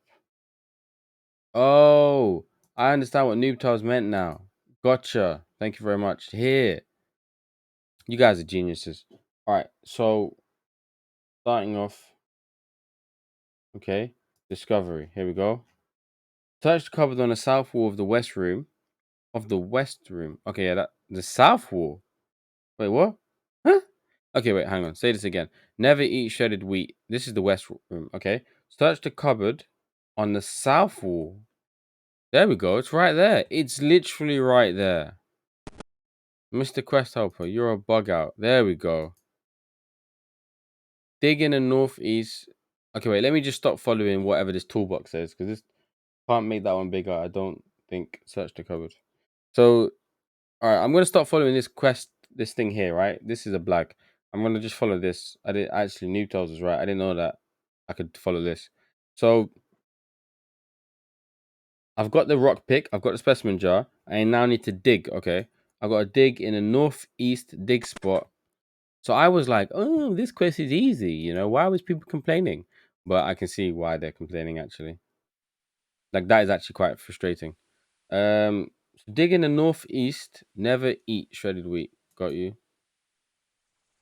Oh, I understand what Noob Tales meant now. Gotcha. Thank you very much. Here, you guys are geniuses. All right, so starting off, okay, discovery. Here we go. Search covered on the south wall of the west room. Of the west room. Okay, yeah, the south wall. Wait, what? Huh? Okay, wait, hang on. Say this again. Never eat shredded wheat. This is the west room. Okay. Search the cupboard on the south wall. There we go. It's right there. It's literally right there. Mr. Quest Helper, you're a bug out. There we go. Dig in the northeast. Okay, wait. Let me just stop following whatever this toolbox says because this can't make that one bigger. I don't think. Search the cupboard. So, all right, I'm gonna start following this quest. This thing here, right? This is a black. I'm gonna just follow this. I didn't actually. Noob Tales was right. I didn't know that I could follow this. So I've got the rock pick. I've got the specimen jar. I now need to dig. Okay, I've got to dig in a northeast dig spot. So I was like, oh, this quest is easy. You know, why was people complaining? But I can see why they're complaining actually. Like that is actually quite frustrating. So dig in the northeast. Never eat shredded wheat. Got you.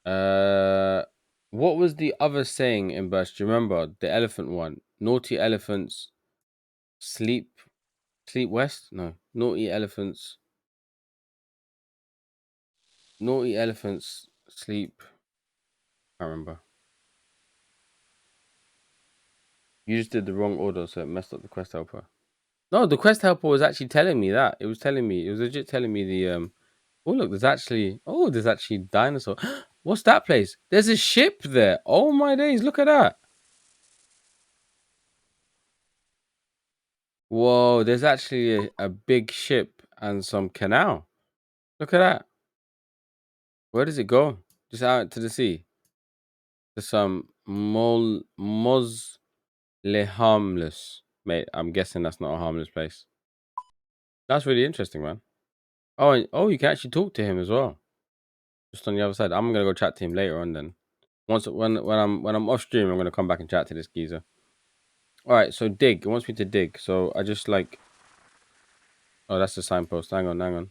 Uh, what was the other saying in Burst? Do you remember the elephant one? Naughty elephants sleep west. No, naughty elephants. Naughty elephants sleep. I remember. You just did the wrong order, so it messed up the quest helper. No, the quest helper was actually telling me that. It was telling me. It was legit telling me the Oh look, there's actually dinosaur. What's that place? There's a ship there. Oh my days! Look at that. Whoa, there's actually a big ship and some canal. Look at that. Where does it go? Just out to the sea. There's some harmless. Mate, I'm guessing that's not a harmless place. That's really interesting, man. Oh, oh, you can actually talk to him as well. Just on the other side. I'm gonna go chat to him later on then. When I'm off stream, I'm gonna come back and chat to this geezer. All right, so dig. It wants me to dig. So I just like. Oh, that's the signpost. Hang on, hang on.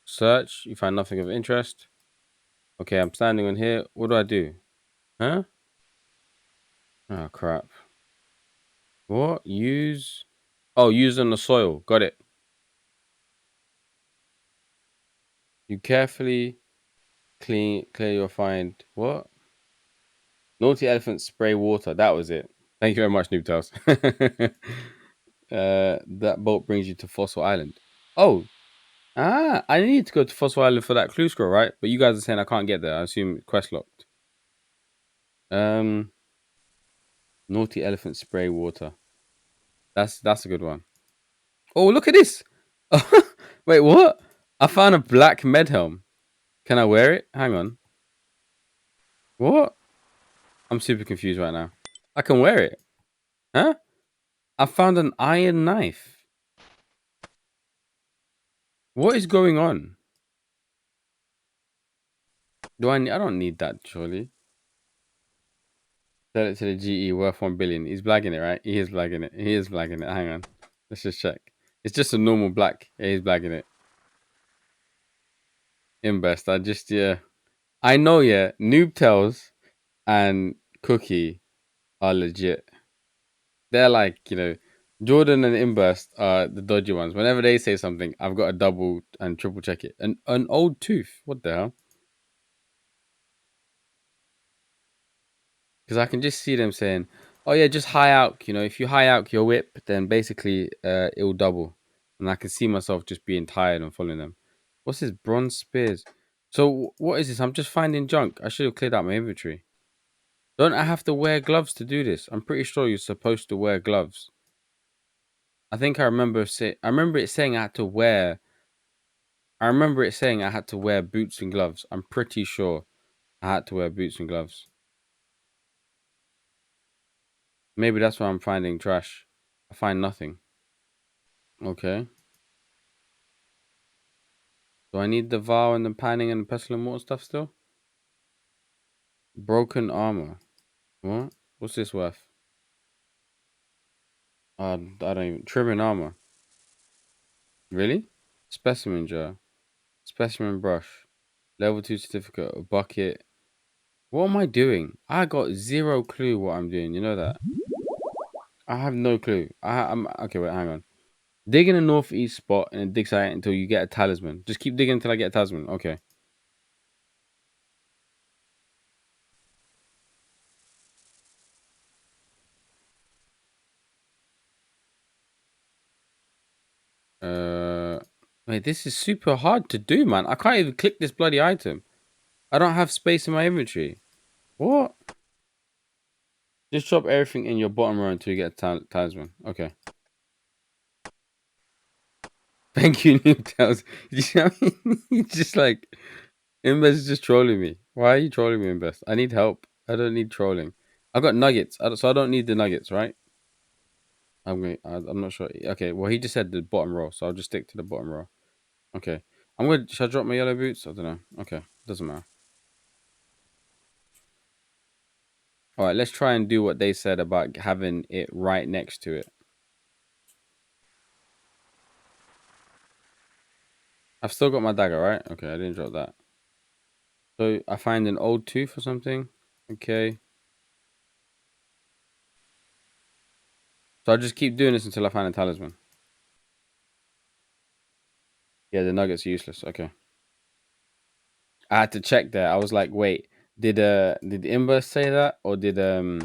Search. You find nothing of interest. Okay, I'm standing on here. What do I do? Huh? Oh crap. What? Use. Oh, use on the soil. Got it. You carefully clear your find. What? Naughty elephant spray water. That was it. Thank you very much, Noob Tales. That boat brings you to Fossil Island. Oh, I need to go to Fossil Island for that clue scroll, right? But you guys are saying I can't get there. I assume quest locked. Um, Naughty elephant spray water. That's a good one. Oh, look at this. Wait, what? I found a black med helm. Can I wear it? Hang on. What? I'm super confused right now. I can wear it. Huh? I found an iron knife. What is going on? I don't need that, surely. Sell it to the GE worth 1 billion. He's blagging it, right? He is blagging it. He is blagging it. Hang on. Let's just check. It's just a normal black. Yeah, he's blagging it. Invest. Yeah. I know, yeah. Noob Tales and Cookie are legit. They're like, Jordan and Inburst are the dodgy ones. Whenever they say something, I've got to double and triple check it. An old tooth. What the hell? Because I can just see them saying, "Oh yeah, just high out. If you high out your whip, then basically it will double." And I can see myself just being tired and following them. What's this bronze spears? So what is this? I'm just finding junk. I should have cleared out my inventory. Don't I have to wear gloves to do this? I'm pretty sure you're supposed to wear gloves. I think I remember it saying I had to wear. I remember it saying I had to wear boots and gloves. I'm pretty sure I had to wear boots and gloves. Maybe that's why I'm finding trash. I find nothing. Okay. Do I need the vow and the panning and the pestle and mortar stuff still? Broken armor. What? What's this worth? I don't even. Trimming armor. Really? Specimen jar. Specimen brush. Level 2 certificate. A bucket. What am I doing? I got zero clue what I'm doing. You know that? I have no clue. I'm okay. Wait, hang on. Dig in the northeast spot and then dig site until you get a talisman. Just keep digging until I get a talisman. Okay. Uh, Wait, this is super hard to do, man. I can't even click this bloody item. I don't have space in my inventory. What? Just drop everything in your bottom row until you get a talisman. Okay. Thank you, New Tales. You know what I mean? He's just like, Imbest is just trolling me. Why are you trolling me, Imbest? I need help. I don't need trolling. I got nuggets, so I don't need the nuggets, right? I'm not sure. Okay, well, he just said the bottom row, so I'll just stick to the bottom row. Okay. Should I drop my yellow boots? I don't know. Okay, doesn't matter. All right, let's try and do what they said about having it right next to it. I've still got my dagger, right? Okay, I didn't drop that. So I find an old tooth or something. Okay. So I'll just keep doing this until I find a talisman. Yeah, the nuggets are useless. Okay. I had to check there. I was like, wait, did Imber say that? Or did on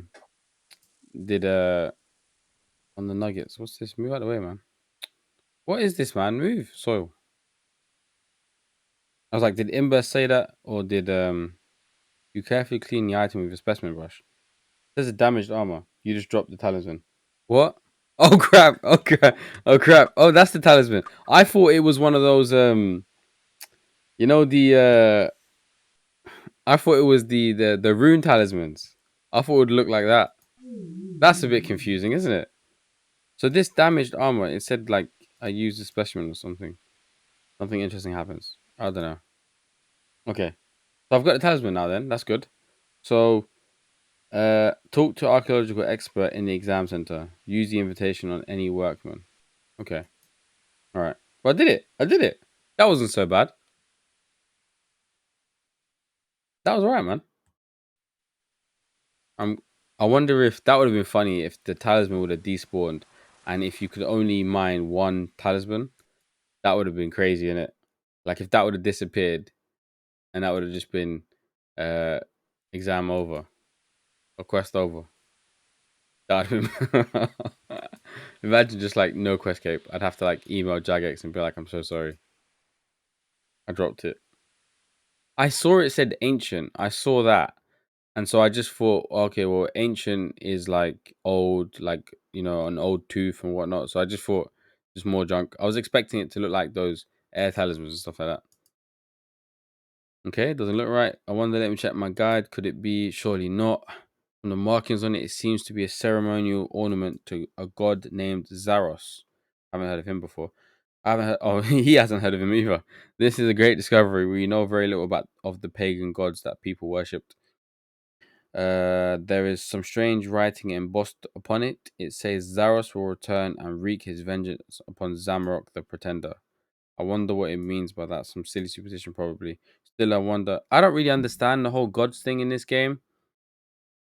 the nuggets? What's this? Move out of the way, man. What is this, man? Move. Soil. I was like, did Imber say that? Or did you carefully clean the item with a specimen brush? There's a damaged armor. You just dropped the talisman. What? Oh crap! Oh crap! Oh crap! Oh, that's the talisman. I thought it was one of those you know I thought it was the rune talismans. I thought it would look like that. That's a bit confusing, isn't it? So this damaged armor, it said like I used a specimen or something. Something interesting happens. I don't know. Okay. So I've got the talisman now then. That's good. So talk to archaeological expert in the exam center. Use the invitation on any workman. Okay. All right. Well, I did it. I did it. That wasn't so bad. That was all right, man. I wonder if that would have been funny if the talisman would have despawned, and if you could only mine one talisman, that would have been crazy, innit? Like if that would have disappeared, and that would have just been uh exam over or quest over. That would have been imagine just like no quest cape. I'd have to like email Jagex and be like, I'm so sorry. I dropped it. I saw it said ancient. I saw that. And so I just thought, okay, well, ancient is like old, like, you know, an old tooth and whatnot. So I just thought just more junk. I was expecting it to look like those air talismans and stuff like that. Okay, doesn't look right. I wonder, let me check my guide. Could it be? Surely not. From the markings on it, it seems to be a ceremonial ornament to a god named Zaros. I haven't heard of him before. I haven't heard. Oh, he hasn't heard of him either. This is a great discovery. We know very little about of the pagan gods that people worshipped. There is some strange writing embossed upon it. It says Zaros will return and wreak his vengeance upon Zamarok the Pretender. I wonder what it means by that. Some silly superstition, probably. Still, I wonder. I don't really understand the whole gods thing in this game.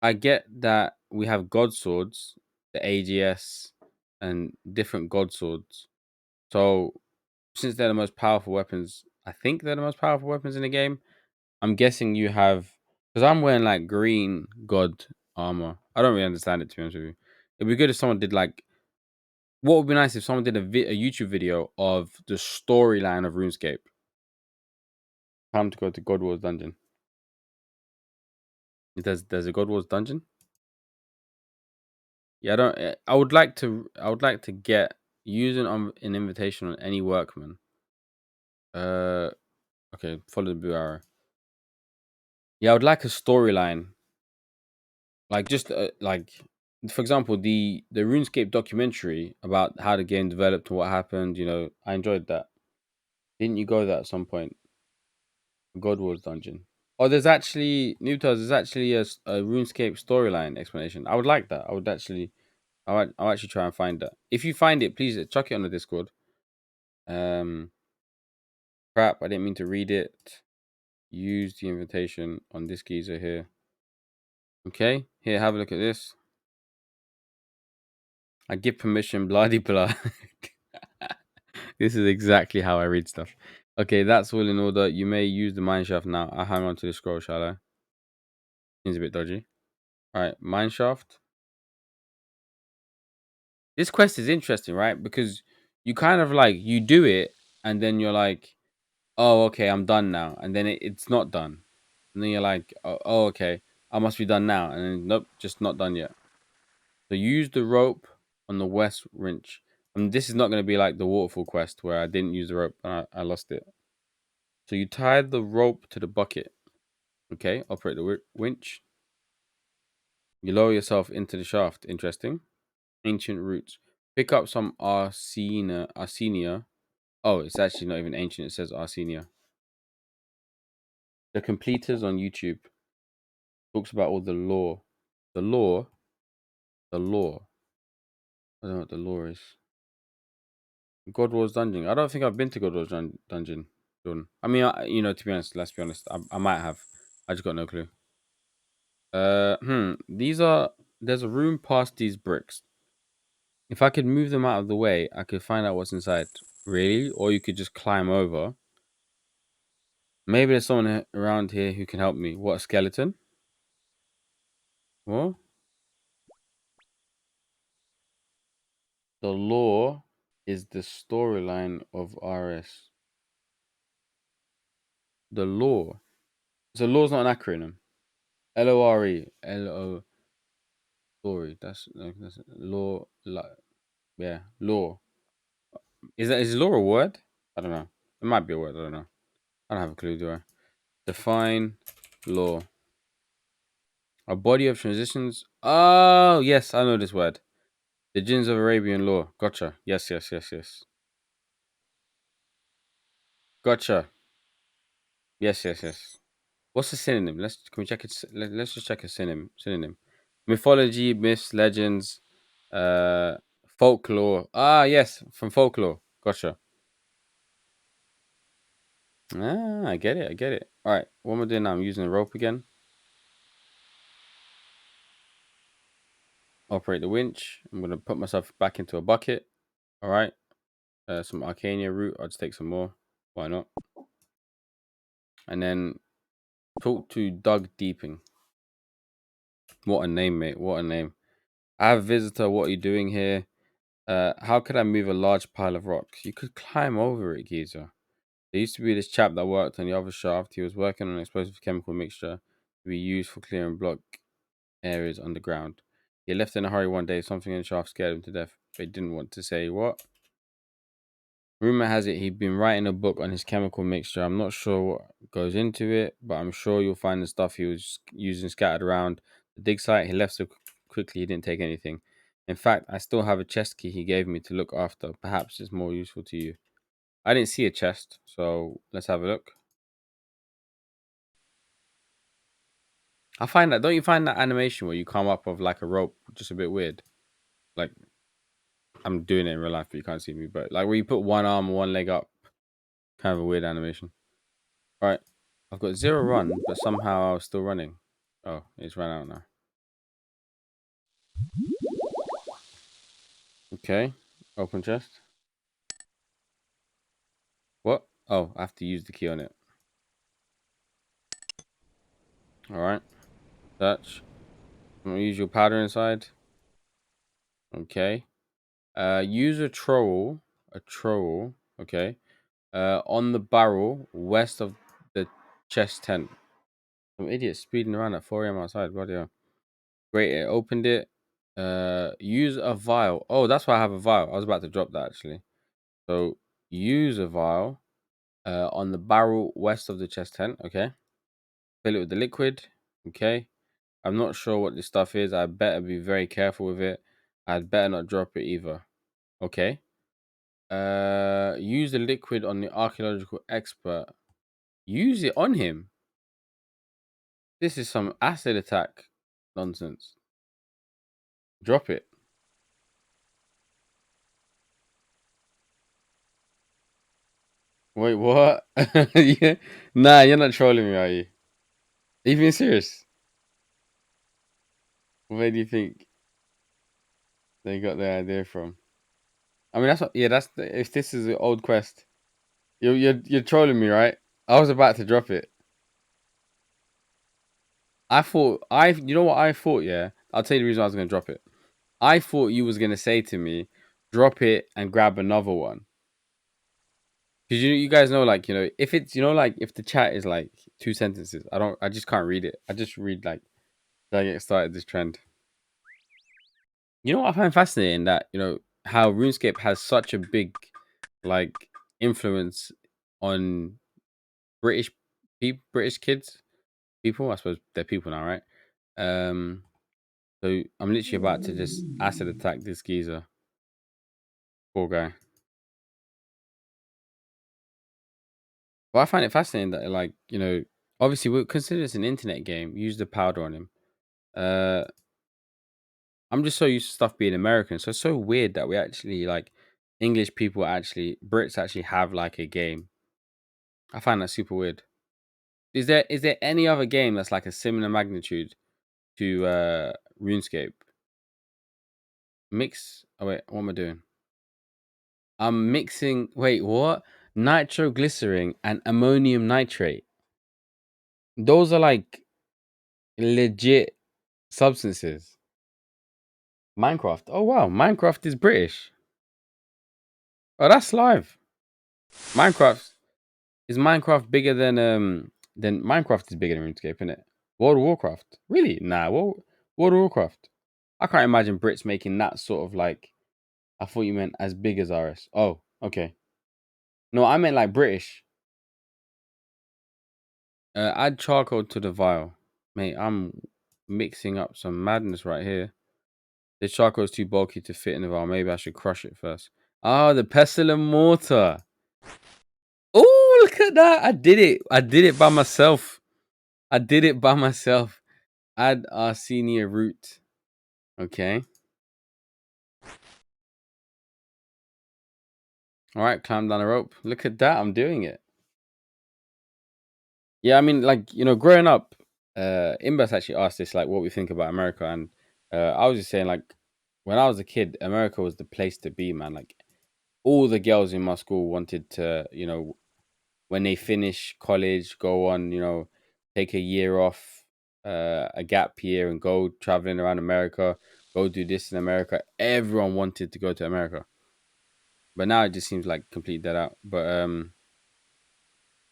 I get that we have god swords, the AGS, and different god swords. So, since they're the most powerful weapons, I think they're the most powerful weapons in the game. I'm guessing you have, because I'm wearing like green god armor. I don't really understand it, to be honest with you. It'd be good if someone did like, what would be nice if someone did a YouTube video of the storyline of RuneScape. Time to go to God Wars dungeon. There's a God Wars dungeon. Yeah, I don't. I would like to. I would like to get using an invitation on any workman. Uh, okay, follow the blue arrow. Yeah, I would like a storyline, like just like, for example, the RuneScape documentary about how the game developed and what happened. You know, I enjoyed that. Didn't you go there at some point? God Wars dungeon. Oh, there's actually Newtals. There's actually a RuneScape storyline explanation. I would like that. I would actually. I'll actually try and find that. If you find it, please chuck it on the Discord. Um, crap, I didn't mean to read it. Use the invitation on this geezer here. Okay, here, have a look at this. I give permission, blah de blah. This is exactly how I read stuff. Okay, that's all in order. You may use the mineshaft now. I hang on to the scroll, shall I? Seems a bit dodgy. Alright, mineshaft. This quest is interesting, right? Because you kind of like, you do it, and then you're like, oh, okay, I'm done now. And then it's not done. And then you're like, oh, okay, I must be done now. And then, nope, just not done yet. So use the rope on the west winch. And this is not going to be like the waterfall quest where I didn't use the rope and I lost it. So you tie the rope to the bucket. Okay, operate the winch. You lower yourself into the shaft. Interesting. Ancient roots. Pick up some arsenia. Oh, it's actually not even ancient. It says arsenia. The Completers on YouTube talks about all the lore. The lore. The lore. I don't know what the lore is. God Wars Dungeon. I don't think I've been to God Wars Dungeon, Jordan. I mean, to be honest, let's be honest. I might have. I just got no clue. These are. There's a room past these bricks. If I could move them out of the way, I could find out what's inside. Really? Or you could just climb over. Maybe there's someone around here who can help me. What, a skeleton? What? The lore is the storyline of RS. The lore. So lore's not an acronym. LORE. LO. Story. That's lore. Yeah, lore. Is lore a word? I don't know. It might be a word. I don't know. I don't have a clue, do I? Define law. A body of transitions. Oh, yes, I know this word. The Jinns of Arabian law. Gotcha. Yes, yes, yes, yes. Gotcha. Yes, yes, yes. What's the synonym? Can we check it? Let's just check a synonym. Mythology, myths, legends, uh, folklore. Ah, yes, from folklore. Gotcha. Ah, I get it. I get it. All right. What am I doing now? I'm using the rope again. Operate the winch. I'm gonna put myself back into a bucket. All right. Some Arcania root. I'll just take some more. Why not? And then talk to Doug Deeping. What a name, mate. What a name. I have a visitor. What are you doing here? How could I move a large pile of rocks? You could climb over it, geezer. There used to be this chap that worked on the other shaft. He was working on an explosive chemical mixture to be used for clearing block areas underground. He left in a hurry one day. Something in the shaft scared him to death, but he didn't want to say what. Rumor has it he'd been writing a book on his chemical mixture. I'm not sure what goes into it, but I'm sure you'll find the stuff he was using scattered around the dig site. He left so quickly he didn't take anything. In fact, I still have a chest key he gave me to look after. Perhaps it's more useful to you. I didn't see a chest, so let's have a look. Don't you find that animation where you come up with like a rope just a bit weird? Like, I'm doing it in real life, but you can't see me. But like where you put one arm and one leg up, kind of a weird animation. All right, I've got 0 run, but somehow I was still running. Oh, it's run out now. Okay, open chest. What? Oh, I have to use the key on it. All right, search. I'm gonna use your powder inside. Okay. Use a trowel. A trowel. Okay. On the barrel west of the chest tent. Some idiot speeding around at 4 a.m. outside. Bloody hell. Great. It opened it. Use a vial. Oh, that's why I have a vial. I was about to drop that actually. So use a vial. On the barrel west of the chest tent. Okay. Fill it with the liquid. Okay. I'm not sure what this stuff is. I better be very careful with it. I'd better not drop it either. Okay. Use the liquid on the archaeological expert. Use it on him. This is some acid attack nonsense. Drop it. Wait, what? Yeah. Nah, you're not trolling me, are you? Are you being serious? Where do you think they got their idea from? I mean, that's what. Yeah, if this is an old quest, you're trolling me, right? I was about to drop it. You know what I thought. Yeah, I'll tell you the reason I was gonna drop it. I thought you was gonna say to me, drop it and grab another one. Because you guys know, like, if it's, like, if the chat is like 2 sentences, I just can't read it. I just read like, did I get started this trend? You know what I find fascinating? That how RuneScape has such a big like influence on British people, British kids, people. I suppose they're people now, right? Um, so I'm literally about to just acid attack this geezer. Poor guy. But I find it fascinating that like obviously we consider this an internet game. Use the powder on him. Uh, I'm just so used to stuff being American, so it's so weird that we actually like English people actually Brits actually have like a game. I find that super weird. Is there any other game that's like a similar magnitude to RuneScape? Mix. Oh wait, what am I doing? I'm mixing. Wait, what? Nitroglycerin and ammonium nitrate. Those are like legit substances. Minecraft. Oh wow, Minecraft is British. Oh, that's live. Minecraft is Minecraft bigger than Minecraft is bigger than RuneScape, isn't it? World of Warcraft. Really? Nah. World of Warcraft. I can't imagine Brits making that sort of like. I thought you meant as big as RS. Oh, okay. No, I meant like British. Add charcoal to the vial. Mate, I'm mixing up some madness right here. This charcoal is too bulky to fit in the vial. Maybe I should crush it first. Oh, the pestle and mortar. Oh, look at that. I did it. I did it by myself. I did it by myself. Add Arsenia root. Okay. All right, climb down the rope. Look at that. I'm doing it. Yeah, I mean, like, growing up, Imbas actually asked this, like, what we think about America. And I was just saying, like, when I was a kid, America was the place to be, man. Like, all the girls in my school wanted to, when they finish college, go on, take a year off, a gap year, and go traveling around America, go do this in America. Everyone wanted to go to America. But now it just seems like complete dead out. But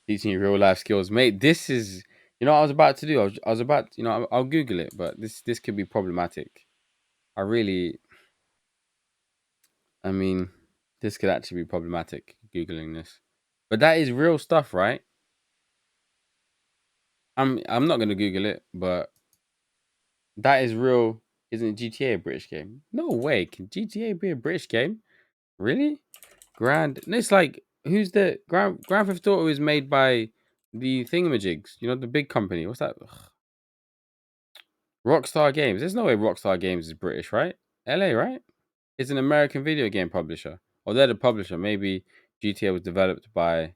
teaching you real life skills, mate. This is, what I was about to do. I was about, I'll Google it, but this could be problematic. I really, I mean, this could actually be problematic. Googling this, but that is real stuff, right? I'm not gonna Google it, but that is real. Isn't GTA a British game? No way. Can GTA be a British game? Really? And it's like who's the Grand Theft Auto is made by the thingamajigs, the big company. What's that? Rockstar Games. There's no way Rockstar Games is British, right? LA, right? It's an American video game publisher. Or they're the publisher. Maybe GTA was developed by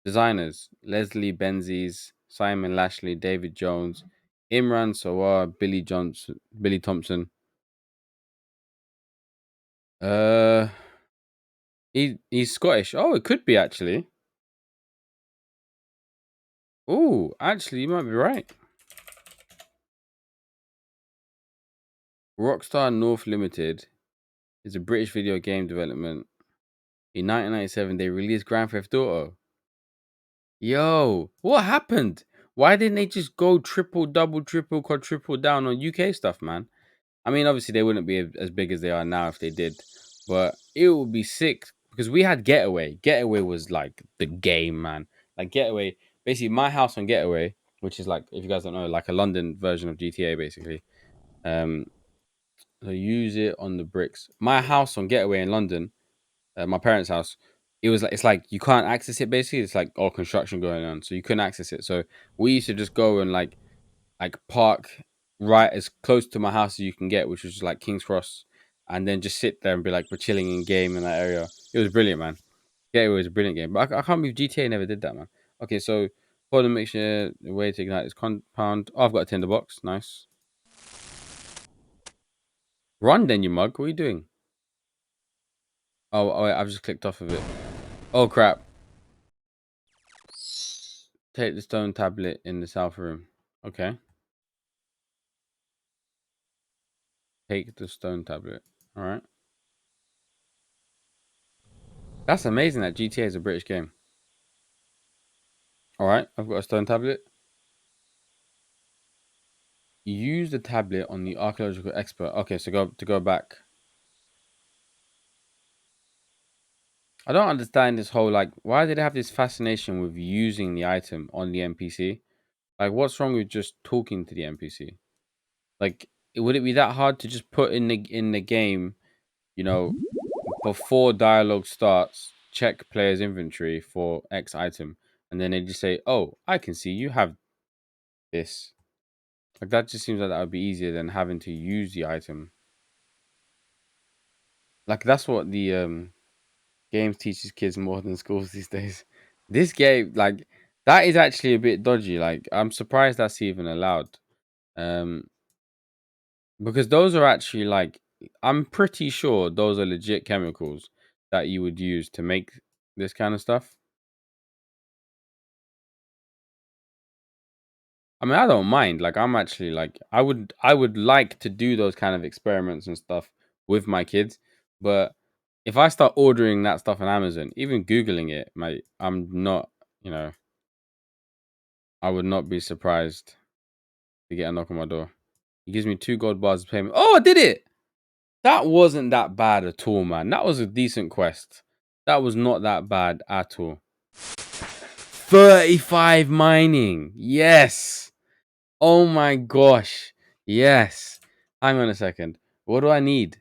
designers Leslie Benzies, Simon Lashley, David Jones, Imran Sawar, Billy Thompson. Uh, he's Scottish. Oh, it could be actually. Oh, actually, you might be right. Rockstar North Limited is a British video game development. In 1997, they released Grand Theft Auto. Yo, what happened? Why didn't they just go triple, double, triple, quadruple down on UK stuff, man? I mean, obviously they wouldn't be as big as they are now if they did, but it would be sick because we had Getaway. Getaway was like the game, man. Like Getaway, basically my house on Getaway, which is like, if you guys don't know, like a London version of GTA, basically. Um, so use it on the bricks. My house on Getaway in London, my parents' house, it was like it's like you can't access it. Basically, it's like all construction going on, so you couldn't access it. So we used to just go and like park right as close to my house as you can get, which was just like King's Cross, and then just sit there and be like we're chilling in game in that area. It was brilliant, man. Yeah, it was a brilliant game. But I can't believe GTA never did that, man. Okay, so for the mixture, the way to ignite is compound. Oh, I've got a tinderbox. Nice. Run then, you mug. What are you doing? Oh, wait, I've just clicked off of it. Oh crap. Take the stone tablet in the south room. Okay. Take the stone tablet. All right. That's amazing that GTA is a British game. All right. I've got a stone tablet. Use the tablet on the archaeological expert. Okay, so go back. I don't understand this whole like why did they have this fascination with using the item on the NPC? Like what's wrong with just talking to the NPC? Like would it be that hard to just put in the game, you know, before dialogue starts, check player's inventory for X item, and then they just say, "Oh, I can see you have this." Like that just seems like that would be easier than having to use the item. Like that's what the games teaches kids more than schools these days. This game, like that is actually a bit dodgy. Like I'm surprised that's even allowed. Um, because those are actually like I'm pretty sure those are legit chemicals that you would use to make this kind of stuff. I mean, I don't mind. Like, I'm actually like, I would like to do those kind of experiments and stuff with my kids. But if I start ordering that stuff on Amazon, even Googling it, mate, I'm not, you know, I would not be surprised to get a knock on my door. He gives me 2 gold bars of payment. Oh, I did it. That wasn't that bad at all, man. That was a decent quest. That was not that bad at all. 35 mining. Yes. Oh my gosh. Yes. Hang on a second. What do I need?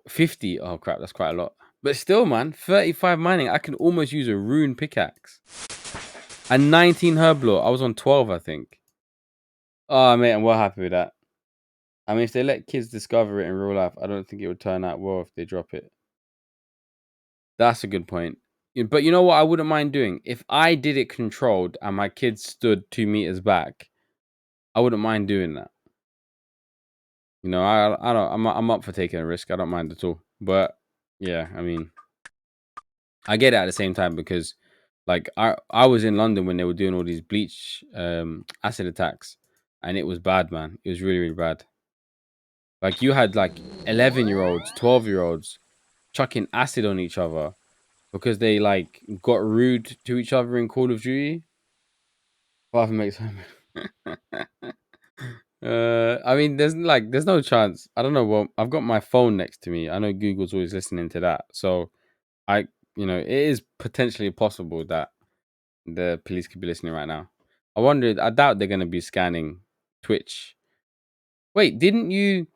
50. Oh crap, that's quite a lot. But still, man, 35 mining. I can almost use a rune pickaxe. And 19 herb lore. I was on 12, I think. Oh, mate, I'm well happy with that. I mean, if they let kids discover it in real life, I don't think it would turn out well if they drop it. That's a good point. But you know what I wouldn't mind doing? If I did it controlled and my kids stood 2 meters back, I wouldn't mind doing that. You know, I don't I'm up for taking a risk. I don't mind at all. But yeah, I mean, I get it at the same time because like I was in London when they were doing all these bleach acid attacks and it was bad, man. It was really, really bad. Like you had like 11-year-olds, 12-year-olds chucking acid on each other because they like got rude to each other in Call of Duty. Father makes home. I mean, there's no chance. I don't know. Well, I've got my phone next to me. I know Google's always listening to that, so I, it is potentially possible that the police could be listening right now. I wonder. I doubt they're going to be scanning Twitch. Wait, didn't you,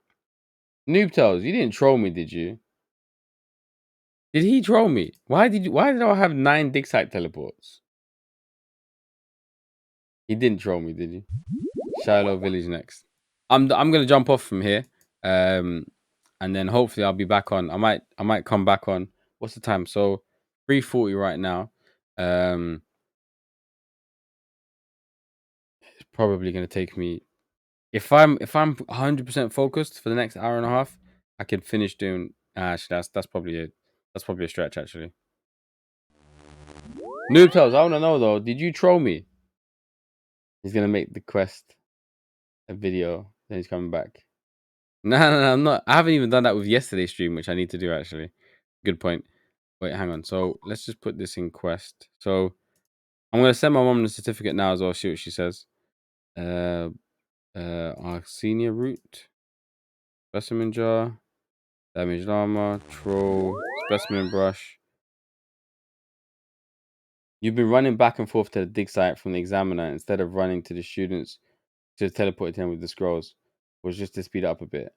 Noobtales? You didn't troll me, did you? Did he troll me? Why did you? Why did I have 9 Digsite teleports? He didn't troll me, did he? Shiloh Village next. I'm gonna jump off from here, and then hopefully I'll be back on. I might come back on. What's the time? So 3:40 right now. Um, it's probably gonna take me if I'm 100% focused for the next hour and a half. I can finish doing. Actually, that's probably it. That's probably a stretch actually. Noobtales, I want to know though. Did you troll me? He's gonna make the quest a video. Then he's coming back. No, no, no, I'm not. I haven't even done that with yesterday's stream, which I need to do actually. Good point. Wait, hang on. So let's just put this in quest. So I'm gonna send my mom the certificate now as well. See what she says. Uh, our senior route, specimen jar, damaged armor, troll, specimen brush. You've been running back and forth to the dig site from the examiner instead of running to the students to teleport to him with the scrolls. Was just to speed it up a bit.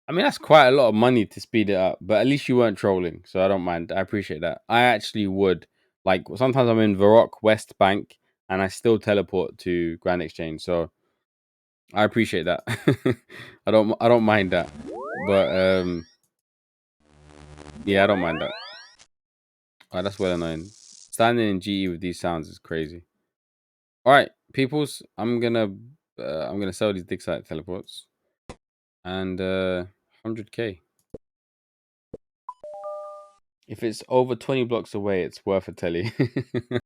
I mean, that's quite a lot of money to speed it up, but at least you weren't trolling, so I don't mind. I appreciate that. I actually would. Like, sometimes I'm in Varrock West Bank, and I still teleport to Grand Exchange, so I appreciate that. I don't mind that. But, yeah, I don't mind that. That's well annoying. Standing in GE with these sounds is crazy. Alright, peoples, I'm gonna sell these Digsite teleports. And, 100k. If it's over 20 blocks away, it's worth a telly.